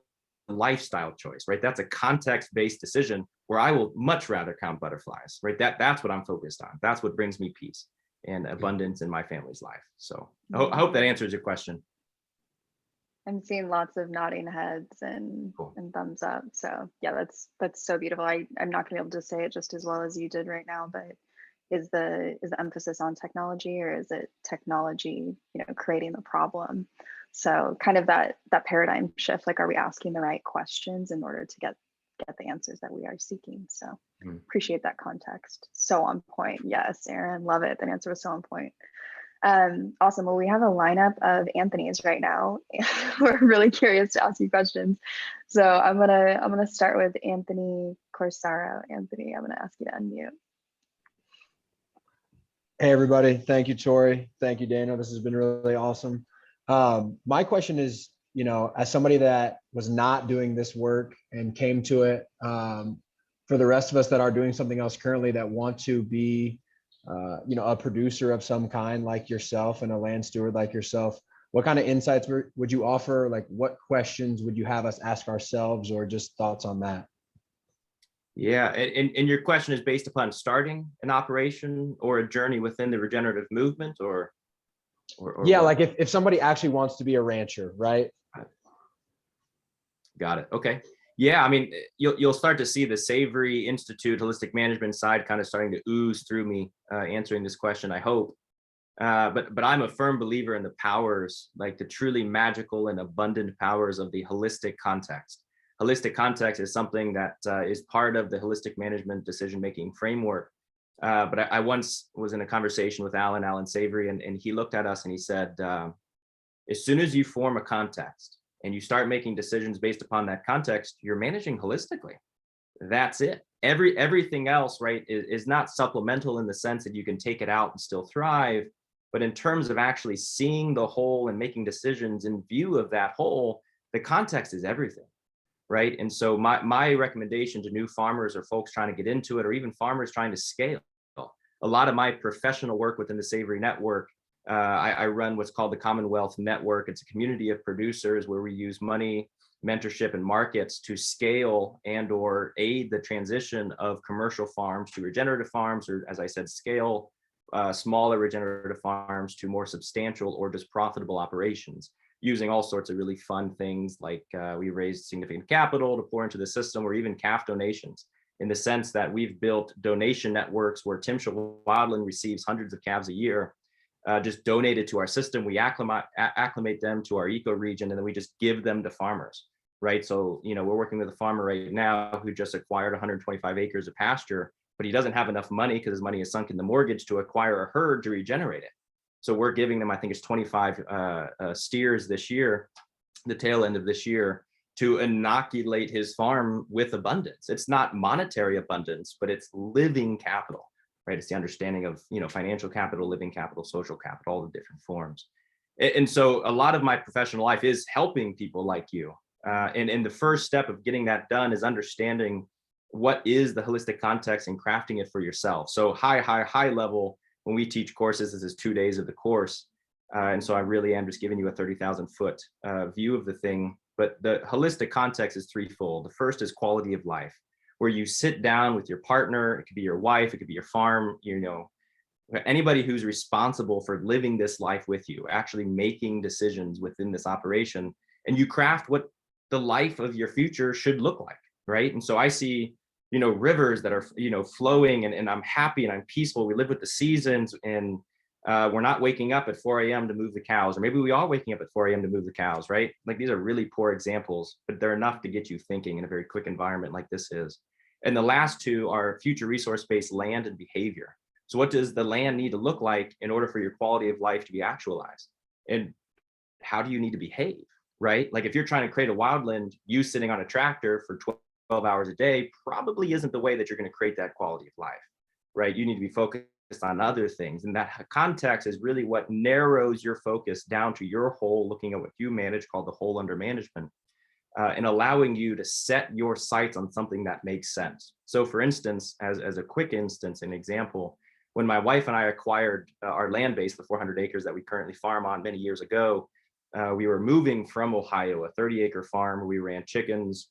lifestyle choice, right? That's a context-based decision where I will much rather count butterflies, right? That's what I'm focused on. That's what brings me peace and abundance in my family's life. So I hope that answers your question. I'm seeing lots of nodding heads and thumbs up. So yeah, that's so beautiful. I'm not gonna be able to say it just as well as you did right now, but is the emphasis on technology, or is it technology, creating the problem? So kind of that paradigm shift, like, are we asking the right questions in order to get the answers that we are seeking? So appreciate that context. So on point. Yes, Aaron, love it. That answer was so on point. Awesome. Well, we have a lineup of Anthony's right now. We're really curious to ask you questions. So I'm gonna start with Anthony Corsaro. Anthony, I'm gonna ask you to unmute. Hey everybody, thank you, Tori. Thank you, Daniel. This has been really awesome. My question is, as somebody that was not doing this work and came to it, for the rest of us that are doing something else currently that want to be a producer of some kind like yourself and a land steward like yourself, what kind of insights would you offer? Like, what questions would you have us ask ourselves, or just thoughts on that? Yeah, and your question is based upon starting an operation or a journey within the regenerative movement, or Yeah, what? like if somebody actually wants to be a rancher, right? Got it. Okay. Yeah, I mean, you'll start to see the Savory Institute holistic management side kind of starting to ooze through me answering this question, I hope. But I'm a firm believer in the powers, like the truly magical and abundant powers of the holistic context. Holistic context is something that is part of the holistic management decision-making framework. But I once was in a conversation with Alan Savory, and he looked at us and he said, as soon as you form a context and you start making decisions based upon that context, you're managing holistically. That's it. Everything else, right, is not supplemental in the sense that you can take it out and still thrive. But in terms of actually seeing the whole and making decisions in view of that whole, the context is everything, right? And so my recommendation to new farmers or folks trying to get into it, or even farmers trying to scale, a lot of my professional work within the Savory Network, I run what's called the Commonwealth Network. It's a community of producers where we use money, mentorship, and markets to scale and or aid the transition of commercial farms to regenerative farms, or as I said, scale smaller regenerative farms to more substantial or just profitable operations, using all sorts of really fun things like we raised significant capital to pour into the system, or even calf donations, in the sense that we've built donation networks where Timshel Wildland receives hundreds of calves a year, just donated to our system. We acclimate them to our ecoregion, and then we just give them to farmers, right? So, we're working with a farmer right now who just acquired 125 acres of pasture, but he doesn't have enough money because his money is sunk in the mortgage to acquire a herd to regenerate it. So we're giving them, I think it's 25 steers this year, the tail end of this year, to inoculate his farm with abundance. It's not monetary abundance, but it's living capital, right? It's the understanding of, financial capital, living capital, social capital, all the different forms. And so a lot of my professional life is helping people like you. And the first step of getting that done is understanding what is the holistic context and crafting it for yourself. So high level, when we teach courses, this is 2 days of the course. And so I really am just giving you a 30,000 foot view of the thing. But the holistic context is threefold. The first is quality of life, where you sit down with your partner. It could be your wife, it could be your farm, anybody who's responsible for living this life with you, actually making decisions within this operation, and you craft what the life of your future should look like, right? And so I see, rivers that are, flowing, and I'm happy and I'm peaceful. We live with the seasons, and we're not waking up at 4 a.m. to move the cows, or maybe we are waking up at 4 a.m. to move the cows, right? Like, these are really poor examples, but they're enough to get you thinking in a very quick environment like this is. And the last two are future resource-based land and behavior. So what does the land need to look like in order for your quality of life to be actualized? And how do you need to behave, right? Like, if you're trying to create a wildland, you sitting on a tractor for 12 hours a day probably isn't the way that you're going to create that quality of life, right? You need to be focused on other things. And that context is really what narrows your focus down to your whole, looking at what you manage, called the whole under management, and allowing you to set your sights on something that makes sense. So for instance, as a quick instance, an example, when my wife and I acquired our land base, the 400 acres that we currently farm on many years ago, we were moving from Ohio, a 30-acre farm. We ran chickens,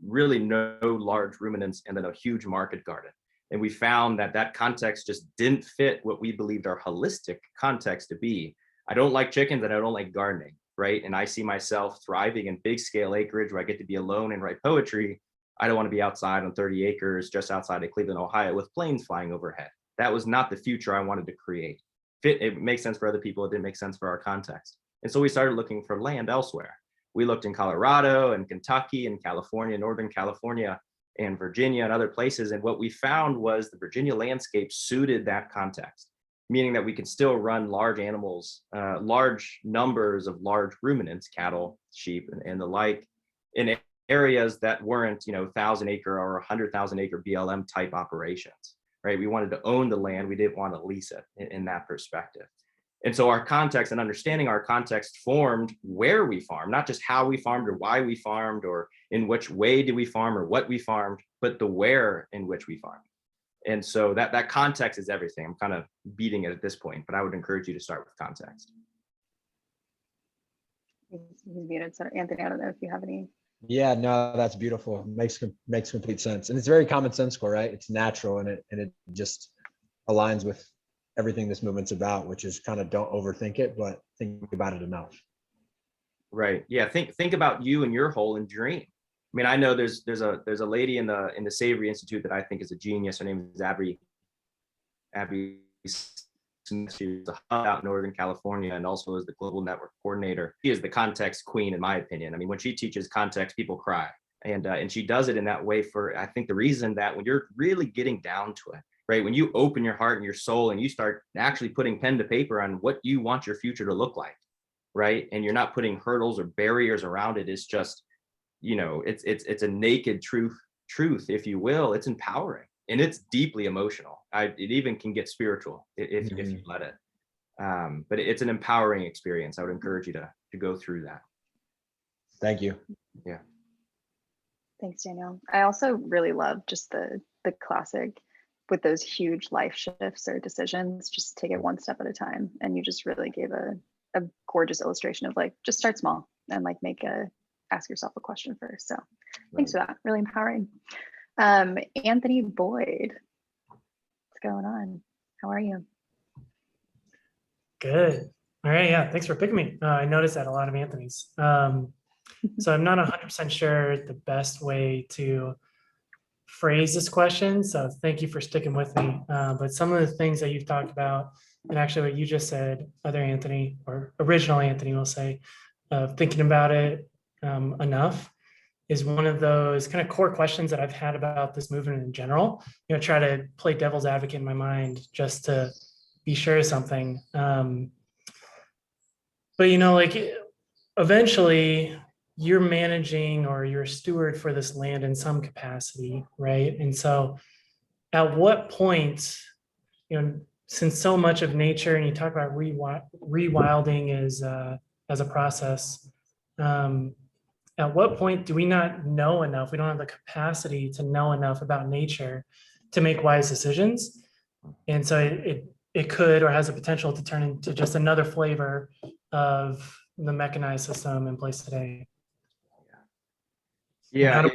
really no large ruminants, and then a huge market garden. And we found that context just didn't fit what we believed our holistic context to be. I don't like chickens and I don't like gardening, right? And I see myself thriving in big scale acreage where I get to be alone and write poetry. I don't want to be outside on 30 acres just outside of Cleveland, Ohio, with planes flying overhead. That was not the future I wanted to create. It makes sense for other people. It didn't make sense for our context. And so we started looking for land elsewhere. We looked in Colorado and Kentucky and California, Northern California and Virginia and other places. And what we found was the Virginia landscape suited that context, meaning that we could still run large animals, large numbers of large ruminants, cattle, sheep, and the like, in areas that weren't, 1,000 acre or 100,000 acre BLM type operations, right? We wanted to own the land. We didn't want to lease it in that perspective. And so our context and understanding our context formed where we farm, not just how we farmed or why we farmed or in which way did we farm or what we farmed, but the where in which we farmed. And so that context is everything. I'm kind of beating it at this point, but I would encourage you to start with context. He's muted. So Anthony, I don't know if you have any Yeah, no, that's beautiful. Makes complete sense. And it's very commonsensical, right? It's natural, and it just aligns with everything this movement's about, which is kind of don't overthink it, but think about it enough. Right. Yeah. Think about you and your whole and dream. I mean, I know there's a lady in the Savory Institute that I think is a genius. Her name is Abby Smith. She's a hub out in Northern California and also is the global network coordinator. She is the context queen, in my opinion. I mean, when she teaches context, people cry. And she does it in that way for, I think, the reason that when you're really getting down to it, right? When you open your heart and your soul and you start actually putting pen to paper on what you want your future to look like, right? And you're not putting hurdles or barriers around it. It's just, it's a naked truth, if you will. It's empowering and it's deeply emotional. It even can get spiritual if you let it. But it's an empowering experience. I would encourage you to go through that. Thank you. Yeah. Thanks, Daniel. I also really love just the classic with those huge life shifts or decisions, just take it one step at a time. And you just really gave a gorgeous illustration of like, just start small and like ask yourself a question first. So thanks for that, really empowering. Anthony Boyd, what's going on? How are you? Good. All right. Yeah. Thanks for picking me. I noticed that a lot of Anthony's. So I'm not 100% sure the best way to phrase this question. So thank you for sticking with me. But some of the things that you've talked about, and actually what you just said, other Anthony or original Anthony will say, thinking about it enough is one of those kind of core questions that I've had about this movement in general. Try to play devil's advocate in my mind just to be sure of something. But like eventually you're managing or you're a steward for this land in some capacity, right? And so at what point, since so much of nature, and you talk about rewilding as a process, at what point do we not know enough? We don't have the capacity to know enough about nature to make wise decisions. And so it could or has the potential to turn into just another flavor of the mechanized system in place today. Yeah.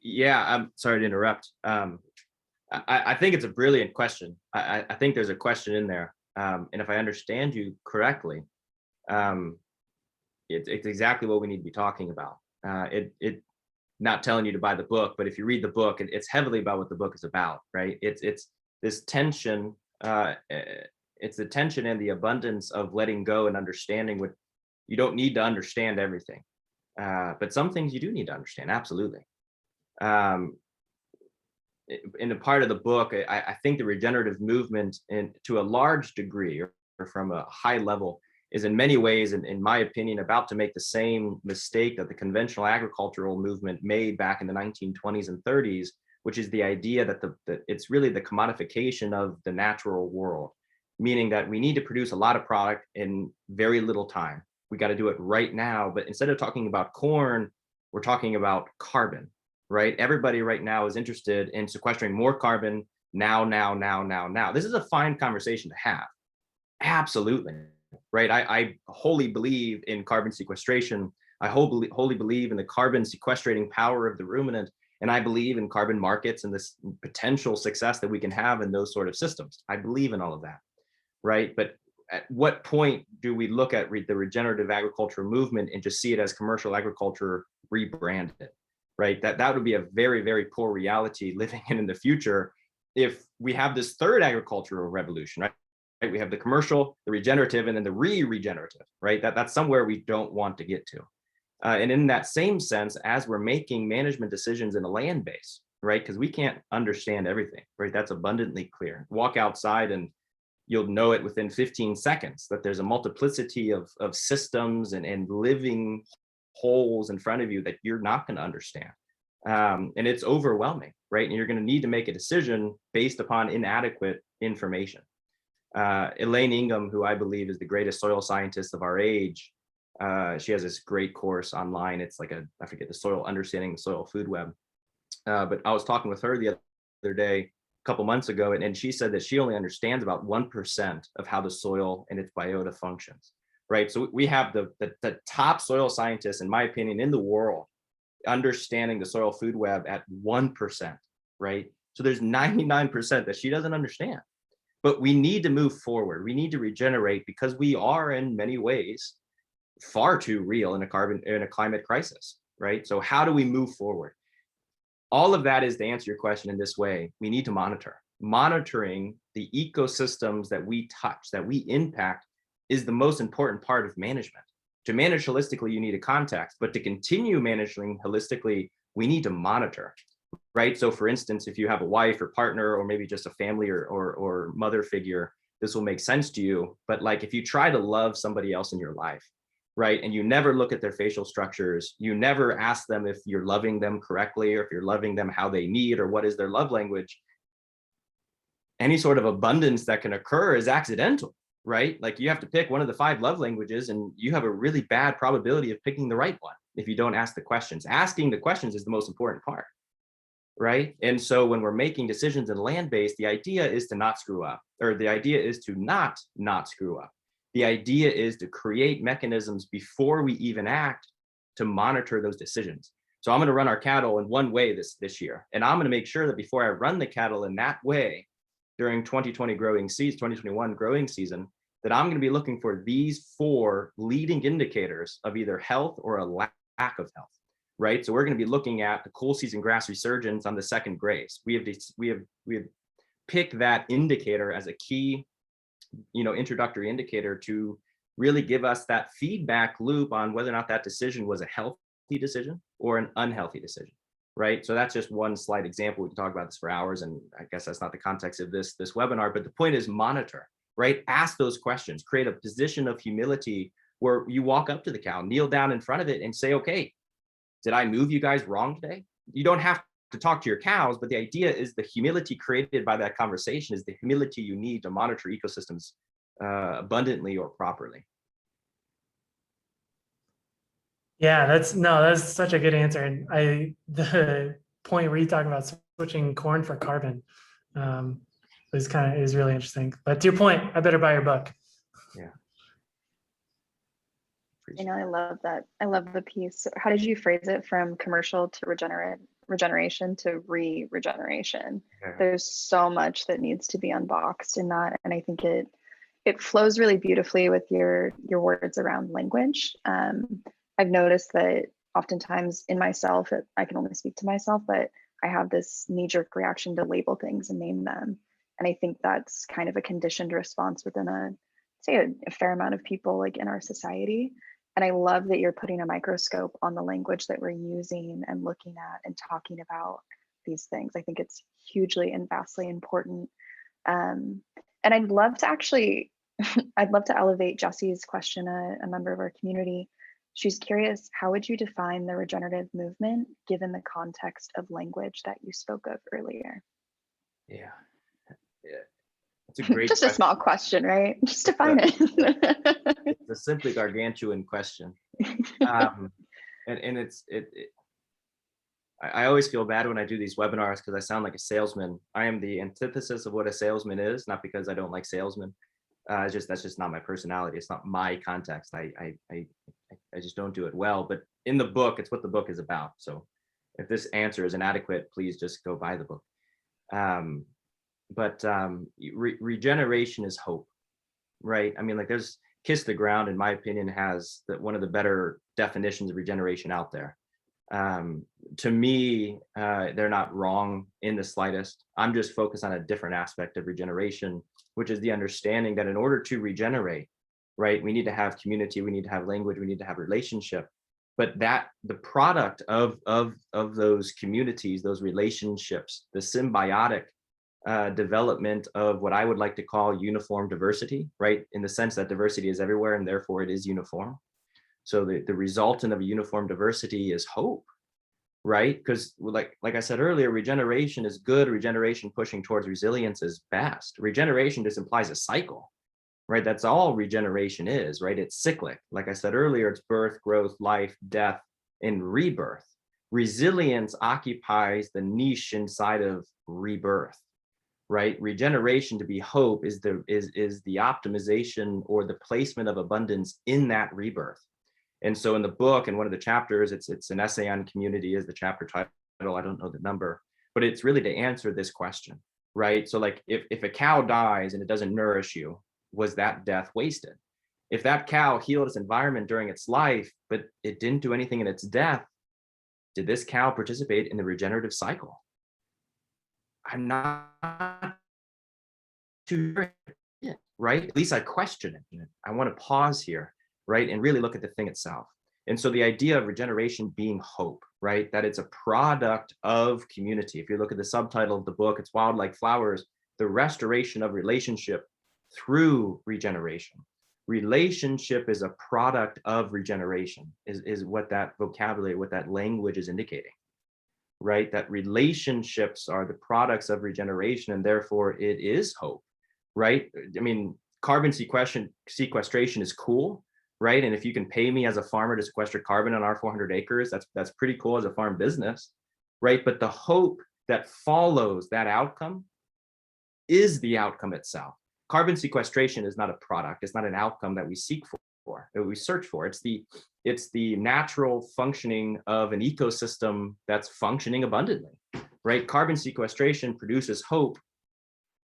Yeah. I'm sorry to interrupt. I think it's a brilliant question. I think there's a question in there. And if I understand you correctly, it's exactly what we need to be talking about. It not telling you to buy the book, but if you read the book, it's heavily about what the book is about, right? It's this tension. It's the tension and the abundance of letting go and understanding what you don't need to understand everything. But some things you do need to understand, absolutely. In a part of the book, I think the regenerative movement, to a large degree, or from a high level, is in many ways, in my opinion, about to make the same mistake that the conventional agricultural movement made back in the 1920s and 30s, which is the idea that it's really the commodification of the natural world, meaning that we need to produce a lot of product in very little time. We got to do it right now. But instead of talking about corn, we're talking about carbon, right? Everybody right now is interested in sequestering more carbon now. This is a fine conversation to have. Absolutely, right? I wholly believe in carbon sequestration. I wholly believe in the carbon sequestrating power of the ruminant. And I believe in carbon markets and this potential success that we can have in those sort of systems. I believe in all of that, right? But at what point do we look at the regenerative agriculture movement and just see it as commercial agriculture rebranded, right? That would be a very, very poor reality living in the future if we have this third agricultural revolution, right? We have the commercial, the regenerative, and then the regenerative, right? That's somewhere we don't want to get to. And in that same sense, as we're making management decisions in a land base, right? Because we can't understand everything, right? That's abundantly clear. Walk outside and you'll know it within 15 seconds that there's a multiplicity of systems and living wholes in front of you that you're not going to understand. And it's overwhelming, right? And you're going to need to make a decision based upon inadequate information. Elaine Ingham, who I believe is the greatest soil scientist of our age, she has this great course online. It's like I forget, the soil understanding the soil food web. But I was talking with her the other day, a couple months ago, and she said that she only understands about 1% of how the soil and its biota functions. right? So we have the top soil scientists, in my opinion, in the world, understanding the soil food web at 1%, right? So there's 99% that she doesn't understand. But we need to move forward. We need to regenerate because we are, in many ways, far too real in a climate crisis, right? So how do we move forward? All of that is to answer your question in this way. We need to monitor. Monitoring the ecosystems that we touch, that we impact, is the most important part of management. To manage holistically, you need a context, but to continue managing holistically, we need to monitor, right? So for instance, if you have a wife or partner, or maybe just a family or mother figure, this will make sense to you. But like, if you try to love somebody else in your life, right, and you never look at their facial structures, you never ask them if you're loving them correctly, or if you're loving them how they need, or what is their love language, any sort of abundance that can occur is accidental, right? Like, you have to pick one of the 5 love languages, and you have a really bad probability of picking the right one if you don't ask the questions. Asking the questions is the most important part, right? And so when we're making decisions in land-based, the idea is to not screw up, or the idea is to not screw up. The idea is to create mechanisms before we even act to monitor those decisions. So I'm going to run our cattle in one way this year, and I'm going to make sure that before I run the cattle in that way during 2021 growing season, that I'm going to be looking for these 4 leading indicators of either health or a lack of health, right? So we're going to be looking at the cool season grass resurgence on the second graze. We have picked that indicator as a key, introductory indicator to really give us that feedback loop on whether or not that decision was a healthy decision or an unhealthy decision, right? So that's just one slight example. We can talk about this for hours, and I guess that's not the context of this webinar, but the point is monitor, right? Ask those questions, create a position of humility where you walk up to the cow, kneel down in front of it and say, okay, did I move you guys wrong today? You don't have to talk to your cows, but the idea is the humility created by that conversation is the humility you need to monitor ecosystems abundantly or properly. Yeah, that's such a good answer. And the point where you talk about switching corn for carbon is really interesting. But to your point, I better buy your book. Yeah. I love that. I love the piece. How did you phrase it, from commercial to regeneration to regeneration? Yeah. There's so much that needs to be unboxed in that, and I think it flows really beautifully with your words around language. I've noticed that oftentimes in myself, I can only speak to myself, but I have this knee-jerk reaction to label things and name them, and I think that's kind of a conditioned response within a fair amount of people, like in our society. And I love that you're putting a microscope on the language that we're using and looking at and talking about these things. I think it's hugely and vastly important. And I'd love to elevate Jesse's question, a member of our community. She's curious, how would you define the regenerative movement given the context of language that you spoke of earlier? Yeah. It's a great just question. A small question, right? Just define it. It's a simply gargantuan question. And I always feel bad when I do these webinars because I sound like a salesman. I am the antithesis of what a salesman is, not because I don't like salesmen. That's just not my personality. It's not my context. I just don't do it well. But in the book, it's what the book is about. So if this answer is inadequate, please just go buy the book. But regeneration is hope, right? I mean, like, there's Kiss the Ground, in my opinion, has one of the better definitions of regeneration out there. To me, they're not wrong in the slightest. I'm just focused on a different aspect of regeneration, which is the understanding that in order to regenerate, right, we need to have community, we need to have language, we need to have relationship. But that the product of those communities, those relationships, the symbiotic development of what I would like to call uniform diversity, right? In the sense that diversity is everywhere and therefore it is uniform. So the resultant of a uniform diversity is hope, right? Because like I said earlier, regeneration is good. Regeneration pushing towards resilience is best. Regeneration just implies a cycle, right? That's all regeneration is, right? It's cyclic. Like I said earlier, it's birth, growth, life, death, and rebirth. Resilience occupies the niche inside of rebirth, right? Regeneration, to be hope, is the optimization or the placement of abundance in that rebirth. And so in the book, in one of the chapters, it's an essay on community is the chapter title. I don't know the number, but it's really to answer this question, right? So like if a cow dies and it doesn't nourish you, was that death wasted? If that cow healed its environment during its life, but it didn't do anything in its death, did this cow participate in the regenerative cycle? I'm not too sure, right? At least I question it. I want to pause here, right? And really look at the thing itself. And so the idea of regeneration being hope, right? That it's a product of community. If you look at the subtitle of the book, it's Wild Like Flowers, the restoration of relationship through regeneration. Relationship is a product of regeneration, is what that vocabulary, what that language is indicating, right? That relationships are the products of regeneration, and therefore it is hope, right? I mean, carbon sequestration is cool, right? And if you can pay me as a farmer to sequester carbon on our 400 acres, that's pretty cool as a farm business, right? But the hope that follows that outcome is the outcome itself. Carbon sequestration is not a product. It's not an outcome that we seek for, that we search for. It's the natural functioning of an ecosystem that's functioning abundantly, right? Carbon sequestration produces hope.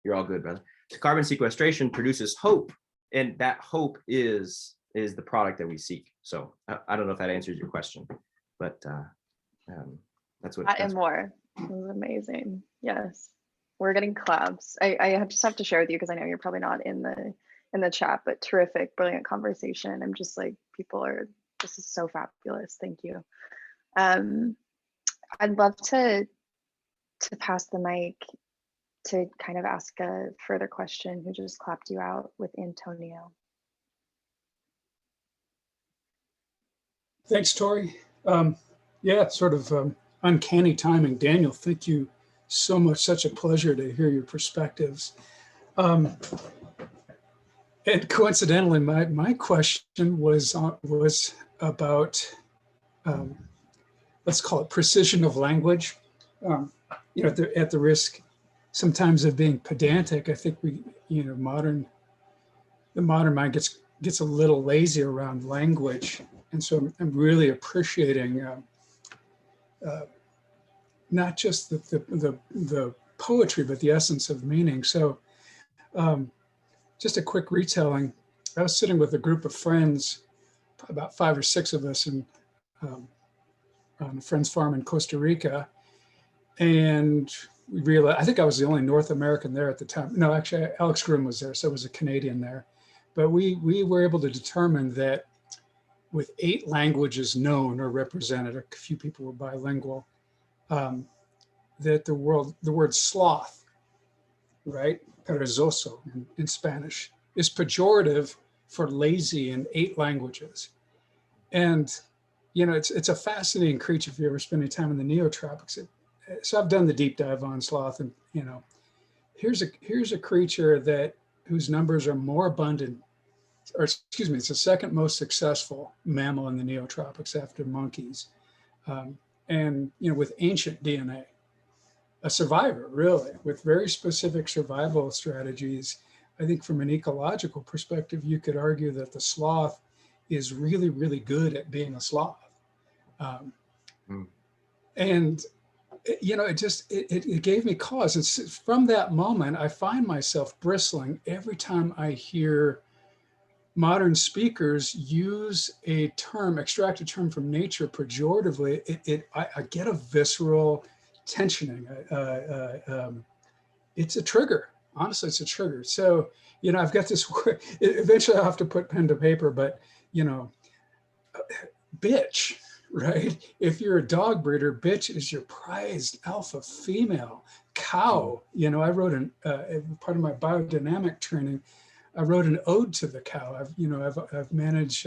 You're all good, brother. Carbon sequestration produces hope, and that hope is the product that we seek. So I don't know if that answers your question, but that's what. That and more. It was amazing. Yes. We're getting claps. I just have to share with you because I know you're probably not in the chat, but terrific, brilliant conversation. I'm just like, this is so fabulous. Thank you. I'd love to pass the mic to kind of ask a further question who just clapped you out with Antonio. Thanks, Tori. Yeah, sort of uncanny timing. Daniel, thank you so much. Such a pleasure to hear your perspectives. And coincidentally, my question was about, let's call it precision of language. You know, at the risk sometimes of being pedantic, I think the modern mind gets a little lazy around language. And so I'm really appreciating not just the poetry, but the essence of meaning. So just a quick retelling. I was sitting with a group of friends, about 5 or 6 of us, on a friend's farm in Costa Rica. And we realized, I think I was the only North American there at the time. No, actually, Alex Groom was there, so it was a Canadian there. But we were able to determine that with 8 languages known or represented, a few people were bilingual, that the word sloth, right, perezoso in Spanish, is pejorative for lazy in 8 languages. And, you know, it's a fascinating creature if you ever spend any time in the neotropics. So I've done the deep dive on sloth, and, you know, here's a creature whose numbers are more abundant, or excuse me, it's the second most successful mammal in the neotropics after monkeys. And, you know, with ancient DNA, a survivor, really, with very specific survival strategies. I think from an ecological perspective, you could argue that the sloth is really, really good at being a sloth. And, you know, it gave me cause. It's from that moment, I find myself bristling every time I hear modern speakers use a term, extract a term from nature pejoratively. I get a visceral tensioning. It's a trigger. Honestly, it's a trigger. So, you know, I've got this word. Eventually I'll have to put pen to paper, but, you know, bitch, right? If you're a dog breeder, bitch is your prized alpha female. Cow, you know, I wrote part of my biodynamic training, I wrote an ode to the cow. I've managed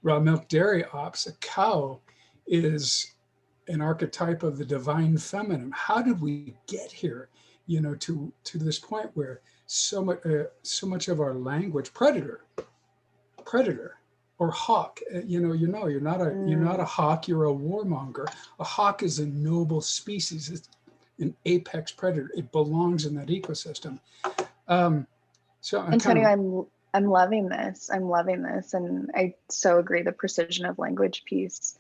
raw milk dairy ops. A cow is an archetype of the divine feminine. How did we get here? You know, to this point where so much of our language, predator, or hawk. You're not a hawk. You're a warmonger. A hawk is a noble species. an apex predator. It belongs in that ecosystem. So Antonio, I'm loving this. I'm loving this, and I so agree. The precision of language piece.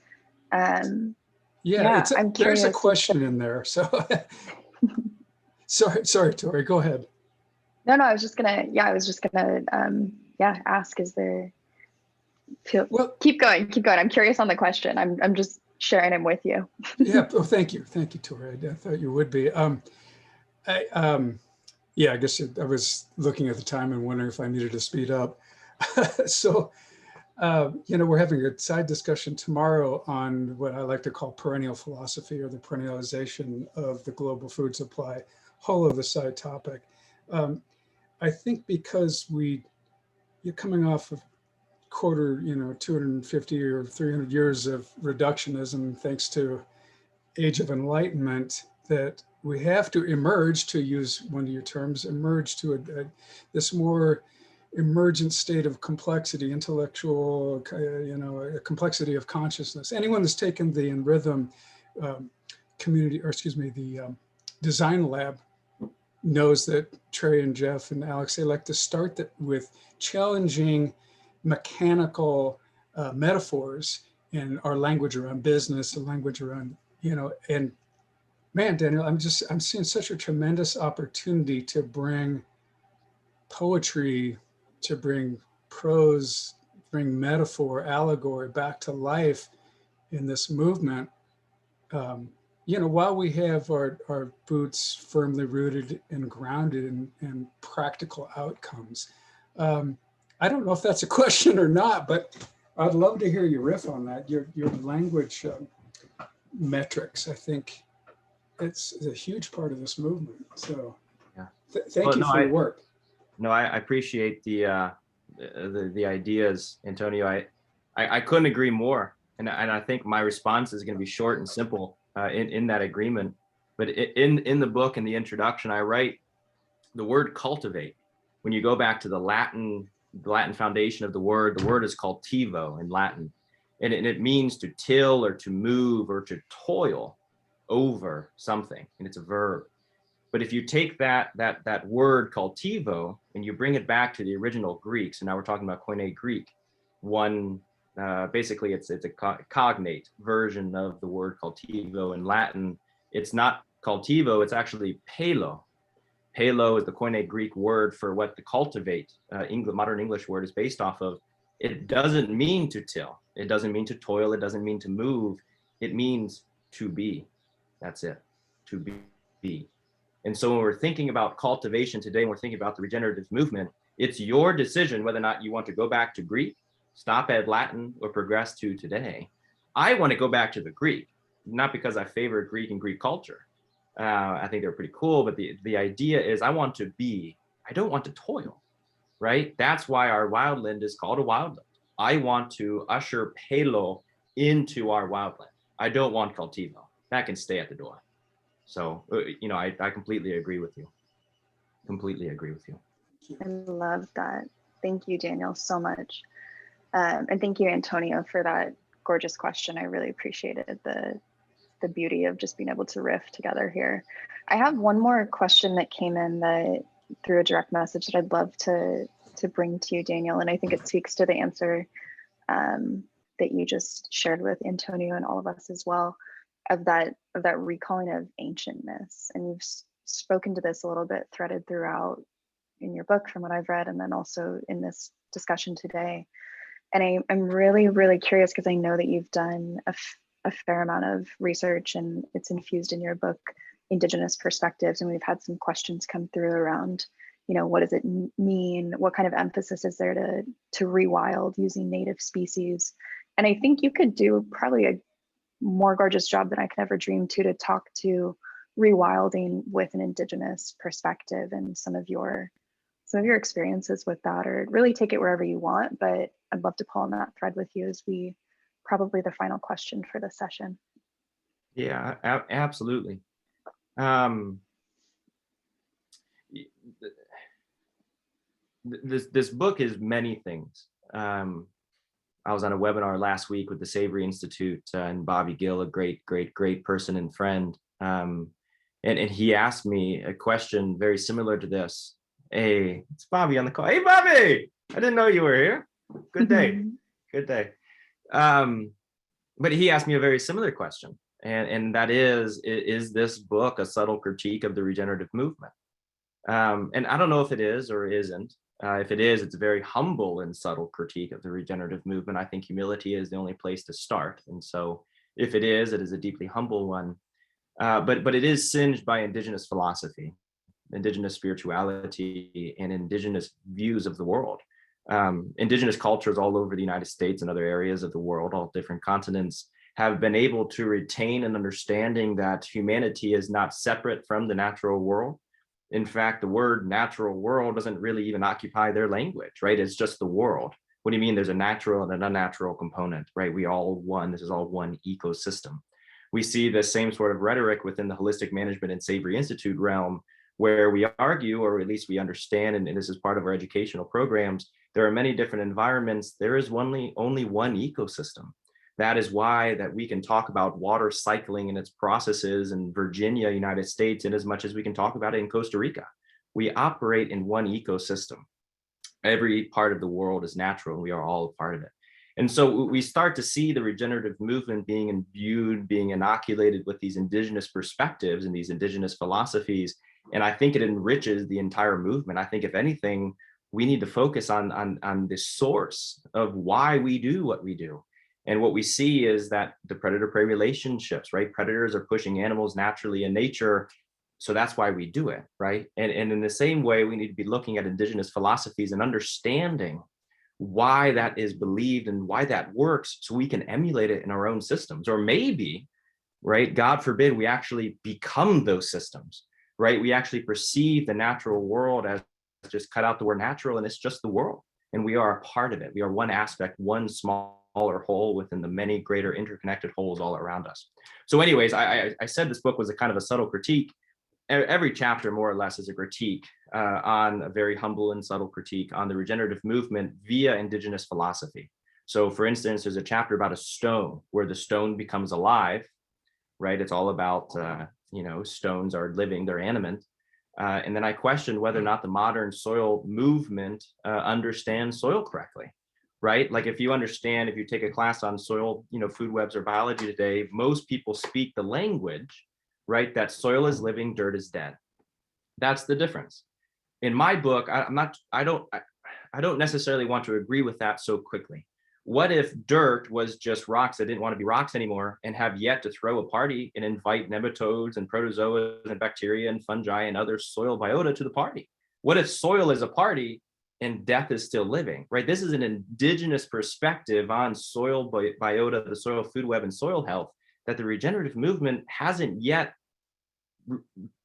Yeah, I'm curious. There's a question in there. So sorry, Tori, go ahead. No, I was just gonna ask, is there, well, keep going. I'm curious on the question. I'm just sharing them with you. Yeah, oh, thank you, Tori. I thought you would be. Yeah, I guess I was looking at the time and wondering if I needed to speed up. So, we're having a side discussion tomorrow on what I like to call perennial philosophy, or the perennialization of the global food supply, whole of the side topic. I think because you're coming off of 250 or 300 years of reductionism, thanks to Age of Enlightenment, that we have to emerge, to use one of your terms, emerge to this more emergent state of complexity, intellectual, a complexity of consciousness. Anyone that's taken the In Rhythm the design lab knows that Trey and Jeff and Alex, they like to start with challenging mechanical metaphors in our language around business, the language around, and man, Daniel, I'm seeing such a tremendous opportunity to bring poetry, to bring prose, bring metaphor, allegory back to life in this movement. While we have our boots firmly rooted and grounded in practical outcomes. I don't know if that's a question or not, but I'd love to hear your riff on that, your language metrics. I think it's a huge part of this movement. So yeah. Thank you for your work. No, I appreciate the ideas, Antonio. I couldn't agree more. And I think my response is going to be short and simple in that agreement. But in the book, in the introduction, I write the word cultivate. When you go back to the Latin foundation of the word is cultivo in Latin. And it means to till or to move or to toil over something. And it's a verb. But if you take that word cultivo and you bring it back to the original Greek, so now we're talking about Koine Greek, basically it's a cognate version of the word cultivo in Latin. It's not cultivo, it's actually pelo. Pelo is the Koine Greek word for what the cultivate, modern English word, is based off of. It doesn't mean to till. It doesn't mean to toil. It doesn't mean to move. It means to be. That's it, to be. And so when we're thinking about cultivation today, and we're thinking about the regenerative movement, it's your decision whether or not you want to go back to Greek, stop at Latin, or progress to today. I want to go back to the Greek, not because I favor Greek and Greek culture. I think they're pretty cool, but the idea is I want to be, I don't want to toil, right? That's why our wildland is called a wildland. I want to usher pelo into our wildland. I don't want cultivo. That can stay at the door. So, I completely agree with you. Completely agree with you. I love that. Thank you, Daniel, so much. And thank you, Antonio, for that gorgeous question. I really appreciated the beauty of just being able to riff together here. I have one more question that came in that through a direct message that I'd love to bring to you, Daniel. And I think it speaks to the answer that you just shared with Antonio and all of us as well, of that recalling of ancientness. And you've spoken to this a little bit, threaded throughout in your book from what I've read, and then also in this discussion today. And I'm really, really curious, because I know that you've done a fair amount of research, and it's infused in your book, Indigenous Perspectives. And we've had some questions come through around, what does it mean? What kind of emphasis is there to rewild using native species? And I think you could do probably a more gorgeous job than I could ever dream to talk to rewilding with an Indigenous perspective and some of your experiences with that, or really take it wherever you want. But I'd love to pull on that thread with you as probably the final question for this session. Yeah, absolutely. This book is many things. I was on a webinar last week with the Savory Institute and Bobby Gill, a great person and friend. And he asked me a question very similar to this. Hey, it's Bobby on the call. Hey, Bobby, I didn't know you were here. Good day. Good day. But he asked me a very similar question. And that is this book a subtle critique of the regenerative movement? And I don't know if it is or isn't. If it is, it's a very humble and subtle critique of the regenerative movement. I think humility is the only place to start. And so if it is a deeply humble one. But it is singed by indigenous philosophy, indigenous spirituality, and indigenous views of the world. Indigenous cultures all over the United States and other areas of the world, all different continents, have been able to retain an understanding that humanity is not separate from the natural world. In fact, the word natural world doesn't really even occupy their language, right? It's just the world. What do you mean there's a natural and an unnatural component, right? We all one, this is all one ecosystem. We see the same sort of rhetoric within the holistic management and Savory Institute realm, where we argue, or at least we understand, and this is part of our educational programs, there are many different environments. There is only one ecosystem. That is why that we can talk about water cycling and its processes in Virginia, United States, in as much as we can talk about it in Costa Rica. We operate in one ecosystem. Every part of the world is natural, and we are all a part of it. And so we start to see the regenerative movement being imbued, being inoculated with these indigenous perspectives and these indigenous philosophies. And I think it enriches the entire movement. I think if anything, we need to focus on the source of why we do what we do. And what we see is that the predator-prey relationships, right? Predators are pushing animals naturally in nature. So that's why we do it, right? And in the same way, we need to be looking at indigenous philosophies and understanding why that is believed and why that works, so we can emulate it in our own systems. Or maybe, right, God forbid, we actually become those systems, right? We actually perceive the natural world as just cut out the word natural, and it's just the world, and we are a part of it. We are one aspect, one smaller whole within the many greater interconnected wholes all around us. So anyways, I said this book was a kind of a subtle critique. Every chapter more or less is a critique on a very humble and subtle critique on the regenerative movement via indigenous philosophy. So for instance, there's a chapter about a stone where the stone becomes alive, right? It's all about, stones are living, they're animate. And then I questioned whether or not the modern soil movement understands soil correctly, right? Like if you take a class on soil, food webs or biology today, most people speak the language, right? That soil is living, dirt is dead. That's the difference. In my book, I don't necessarily want to agree with that so quickly. What if dirt was just rocks that didn't want to be rocks anymore and have yet to throw a party and invite nematodes and protozoa and bacteria and fungi and other soil biota to the party? What if soil is a party and death is still living, right? This is an indigenous perspective on soil biota, the soil food web, and soil health that the regenerative movement hasn't yet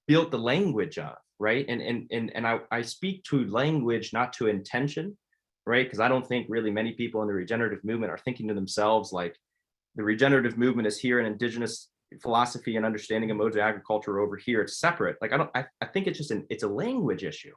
built the language of, right? And I speak to language, not to intention, right? Because I don't think really many people in the regenerative movement are thinking to themselves like, the regenerative movement is here and indigenous philosophy and understanding of modes of agriculture over here, it's separate. Like I think it's just it's a language issue,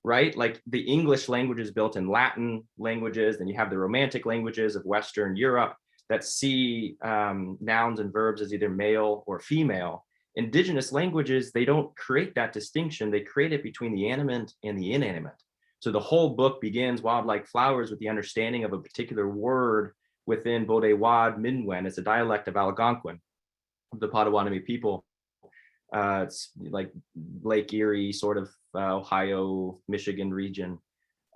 right? Like the English language is built in Latin languages, then you have the Romantic languages of Western Europe that see nouns and verbs as either male or female. Indigenous languages, they don't create that distinction. They create it between the animate and the inanimate. So the whole book begins, wildflowers, with the understanding of a particular word within Bodewad Minwen. It's a dialect of Algonquin, of the Potawatomi people. It's like Lake Erie, sort of Ohio, Michigan region,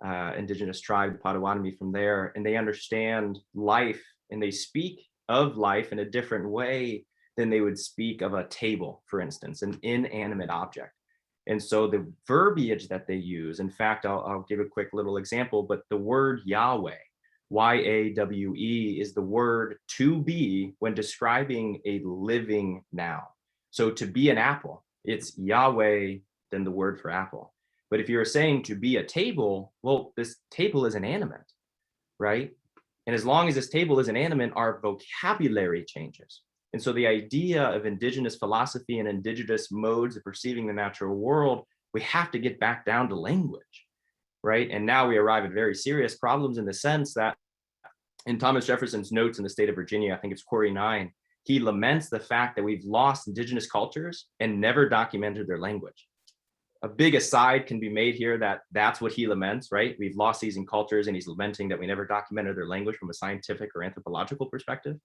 indigenous tribe, the Potawatomi from there. And they understand life and they speak of life in a different way than they would speak of a table, for instance, an inanimate object. And so the verbiage that they use, in fact, I'll give a quick little example, but the word Yahweh, Y-A-W-E, is the word to be when describing a living noun. So to be an apple, it's Yahweh, then the word for apple. But if you're saying to be a table, well, this table is inanimate, right? And as long as this table is inanimate, our vocabulary changes. And so the idea of indigenous philosophy and indigenous modes of perceiving the natural world, we have to get back down to language, right? And now we arrive at very serious problems in the sense that in Thomas Jefferson's notes in the state of Virginia, I think it's Quarry 9, he laments the fact that we've lost indigenous cultures and never documented their language. A big aside can be made here that that's what he laments, right? We've lost these in cultures, and he's lamenting that we never documented their language from a scientific or anthropological perspective.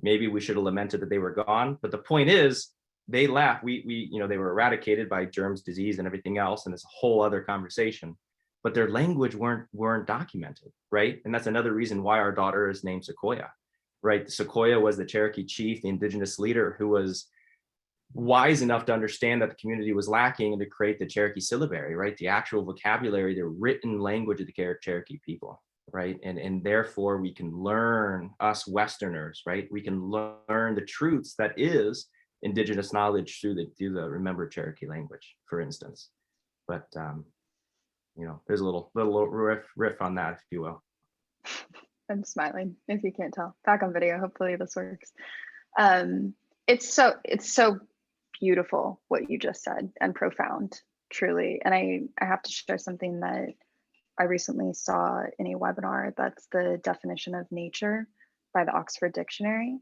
Maybe we should have lamented that they were gone. But the point is, they left. They were eradicated by germs, disease, and everything else, and it's a whole other conversation. But their language weren't documented, right? And that's another reason why our daughter is named Sequoia, right? Sequoia was the Cherokee chief, the indigenous leader, who was wise enough to understand that the community was lacking and to create the Cherokee Syllabary, right? The actual vocabulary, the written language of the Cherokee people, right? And therefore we can learn, us Westerners, right? We can learn the truths that is indigenous knowledge through the remembered Cherokee language, for instance. But there's a little riff on that, if you will. I'm smiling if you can't tell. Back on video, hopefully this works. It's so beautiful what you just said, and profound, truly. And I have to share something that I recently saw in a webinar. That's the definition of nature by the Oxford Dictionary.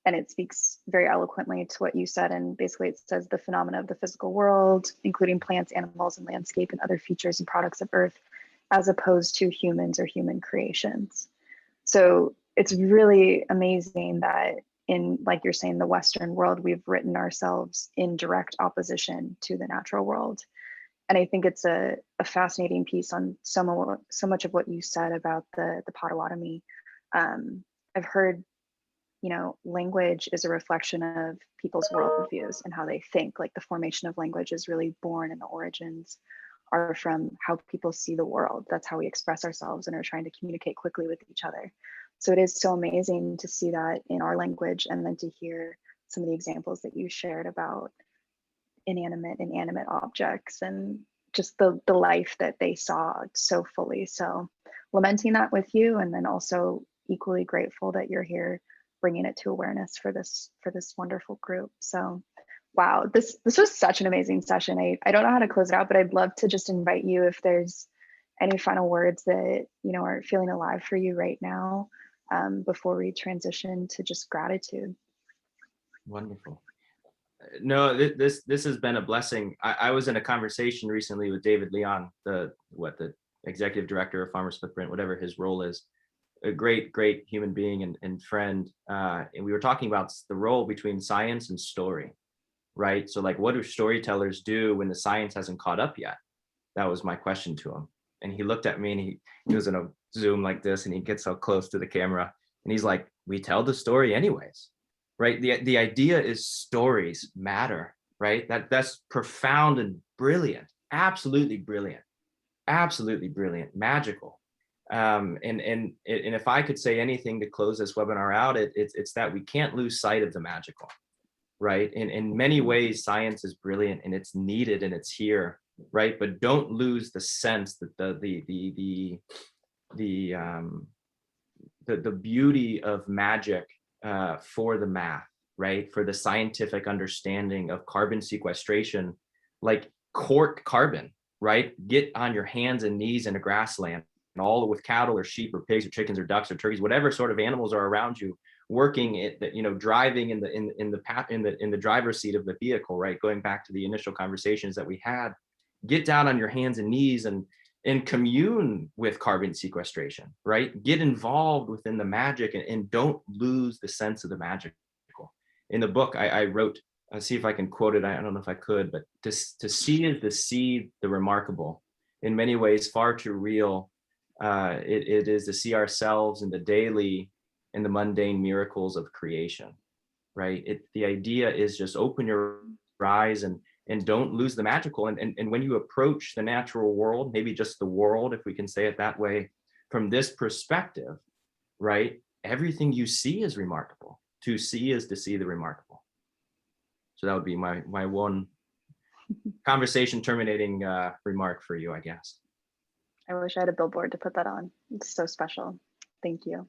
And it speaks very eloquently to what you said. And basically it says the phenomena of the physical world, including plants, animals, and landscape, and other features and products of Earth, as opposed to humans or human creations. So it's really amazing that in, like you're saying, the Western world, we've written ourselves in direct opposition to the natural world. And I think it's a fascinating piece on so much of what you said about the Potawatomi. I've heard, language is a reflection of people's worldviews and how they think. Like the formation of language is really born, and the origins are from how people see the world. That's how we express ourselves and are trying to communicate quickly with each other. So it is so amazing to see that in our language, and then to hear some of the examples that you shared about inanimate and animate objects and just the life that they saw so fully. So lamenting that with you, and then also equally grateful that you're here bringing it to awareness for this wonderful group. So wow, this was such an amazing session. I don't know how to close it out, but I'd love to just invite you, if there's any final words that are feeling alive for you right now, before we transition to just gratitude. Wonderful. No, this has been a blessing. I was in a conversation recently with David Leon, the executive director of Farmers Footprint, whatever his role is, a great human being and friend. And we were talking about the role between science and story, right? So like, what do storytellers do when the science hasn't caught up yet? That was my question to him. And he looked at me, and he was in a Zoom like this, and he gets so close to the camera, and he's like, we tell the story anyways, right? The idea is stories matter, right? That's profound and brilliant, absolutely brilliant, magical. And if I could say anything to close this webinar out, it's that we can't lose sight of the magical, right? In many ways, science is brilliant, and it's needed, and it's here, right? But don't lose the sense that the beauty of magic for the math, right? For the scientific understanding of carbon sequestration, like court carbon, right? Get on your hands and knees in a grassland, and all with cattle or sheep or pigs or chickens or ducks or turkeys, whatever sort of animals are around you, working it, driving in the driver's seat of the vehicle, right? Going back to the initial conversations that we had, get down on your hands and knees and commune with carbon sequestration, right? Get involved within the magic, and don't lose the sense of the magical. In the book, I wrote, I'll see if I can quote it. I don't know if I could, but to see is to see the remarkable. In many ways, far too real. It is to see ourselves in the daily and the mundane miracles of creation, right? The idea is just open your eyes and don't lose the magical. And when you approach the natural world, maybe just the world, if we can say it that way, from this perspective, right? Everything you see is remarkable. To see is to see the remarkable. So that would be my one conversation terminating remark for you, I guess. I wish I had a billboard to put that on. It's so special. Thank you.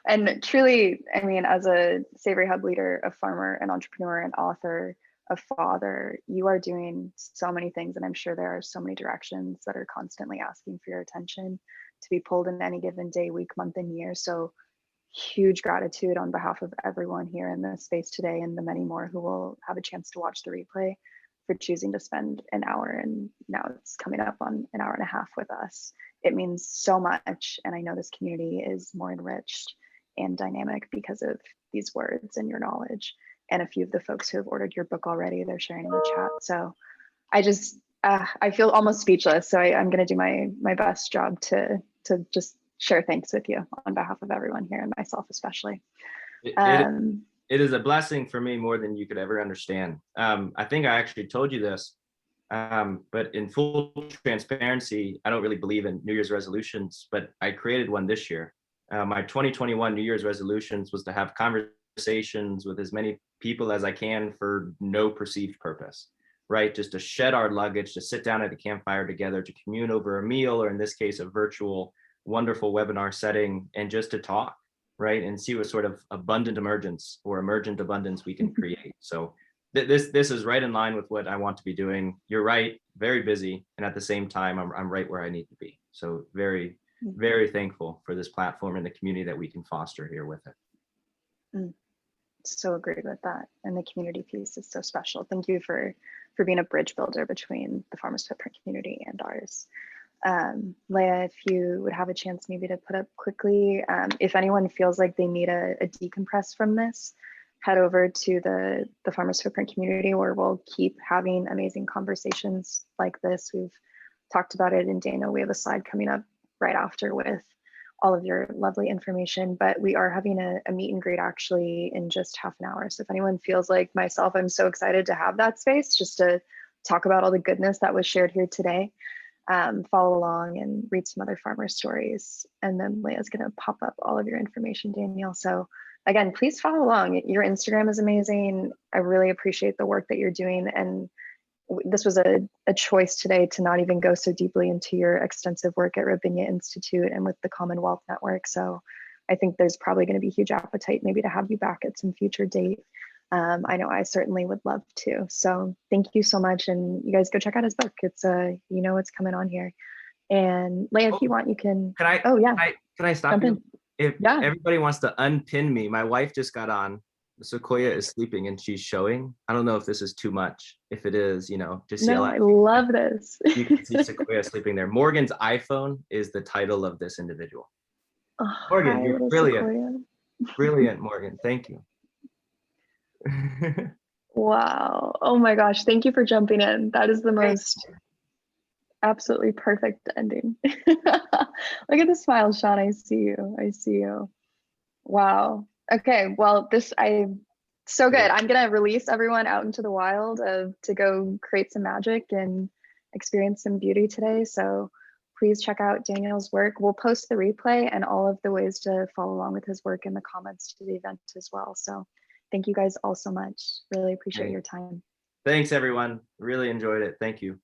And truly, I mean, as a Savory Hub leader, a farmer, an entrepreneur, an author, a father, you are doing so many things. And I'm sure there are so many directions that are constantly asking for your attention to be pulled in any given day, week, month, and year. So huge gratitude on behalf of everyone here in this space today and the many more who will have a chance to watch the replay for choosing to spend an hour, and now it's coming up on an hour and a half with us. It means so much, and I know this community is more enriched and dynamic because of these words and your knowledge. And a few of the folks who have ordered your book already, they're sharing in the chat. So I just, I feel almost speechless. So I'm going to do my best job to just share thanks with you on behalf of everyone here and myself especially. It is a blessing for me more than you could ever understand. I think I actually told you this, but in full transparency, I don't really believe in New Year's resolutions, but I created one this year. My 2021 New Year's resolutions was to have conversations with as many people as I can for no perceived purpose, right? Just to shed our luggage, to sit down at a campfire together, to commune over a meal, or in this case, a virtual, wonderful webinar setting, and just to talk, right? And see what sort of abundant emergence or emergent abundance we can create. So this is right in line with what I want to be doing. You're right, very busy. And at the same time, I'm right where I need to be. So very, very thankful for this platform and the community that we can foster here with it. So agree with that. And the community piece is so special. Thank you for being a bridge builder between the Farmers Footprint community and ours. Leah, if you would have a chance maybe to put up quickly, if anyone feels like they need a decompress from this, head over to the Farmers Footprint community, where we'll keep having amazing conversations like this. We've talked about it in Daniel. We have a slide coming up right after with all of your lovely information, but we are having a meet and greet actually in just half an hour. So if anyone feels like myself, I'm so excited to have that space just to talk about all the goodness that was shared here today. Follow along and read some other farmer stories. And then Leah's gonna pop up all of your information, Daniel. So again, please follow along. Your Instagram is amazing. I really appreciate the work that you're doing. And this was a choice today to not even go so deeply into your extensive work at Rabinia Institute and with the Commonwealth Network. So I think there's probably going to be huge appetite maybe to have you back at some future date. I know I certainly would love to. So thank you so much. And you guys go check out his book. It's you know what's coming on here. And Leah, if you want, you can. Can I stop Jump you? in. If everybody wants to unpin me, my wife just got on. Sequoia is sleeping and she's showing. I don't know if this is too much. If it is, just yell at me. I love this. You can see Sequoia sleeping there. Morgan's iPhone is the title of this individual. Oh, Morgan, hi, you're brilliant. Sequoia. Brilliant, Morgan. Thank you. Wow. Oh my gosh. Thank you for jumping in. That is the most absolutely perfect ending. Look at the smile, Sean. I see you. I see you. Wow. Okay. Well, so good. I'm going to release everyone out into the wild to go create some magic and experience some beauty today. So please check out Daniel's work. We'll post the replay and all of the ways to follow along with his work in the comments to the event as well. So thank you guys all so much. Really appreciate your time. Thanks, everyone. Really enjoyed it. Thank you.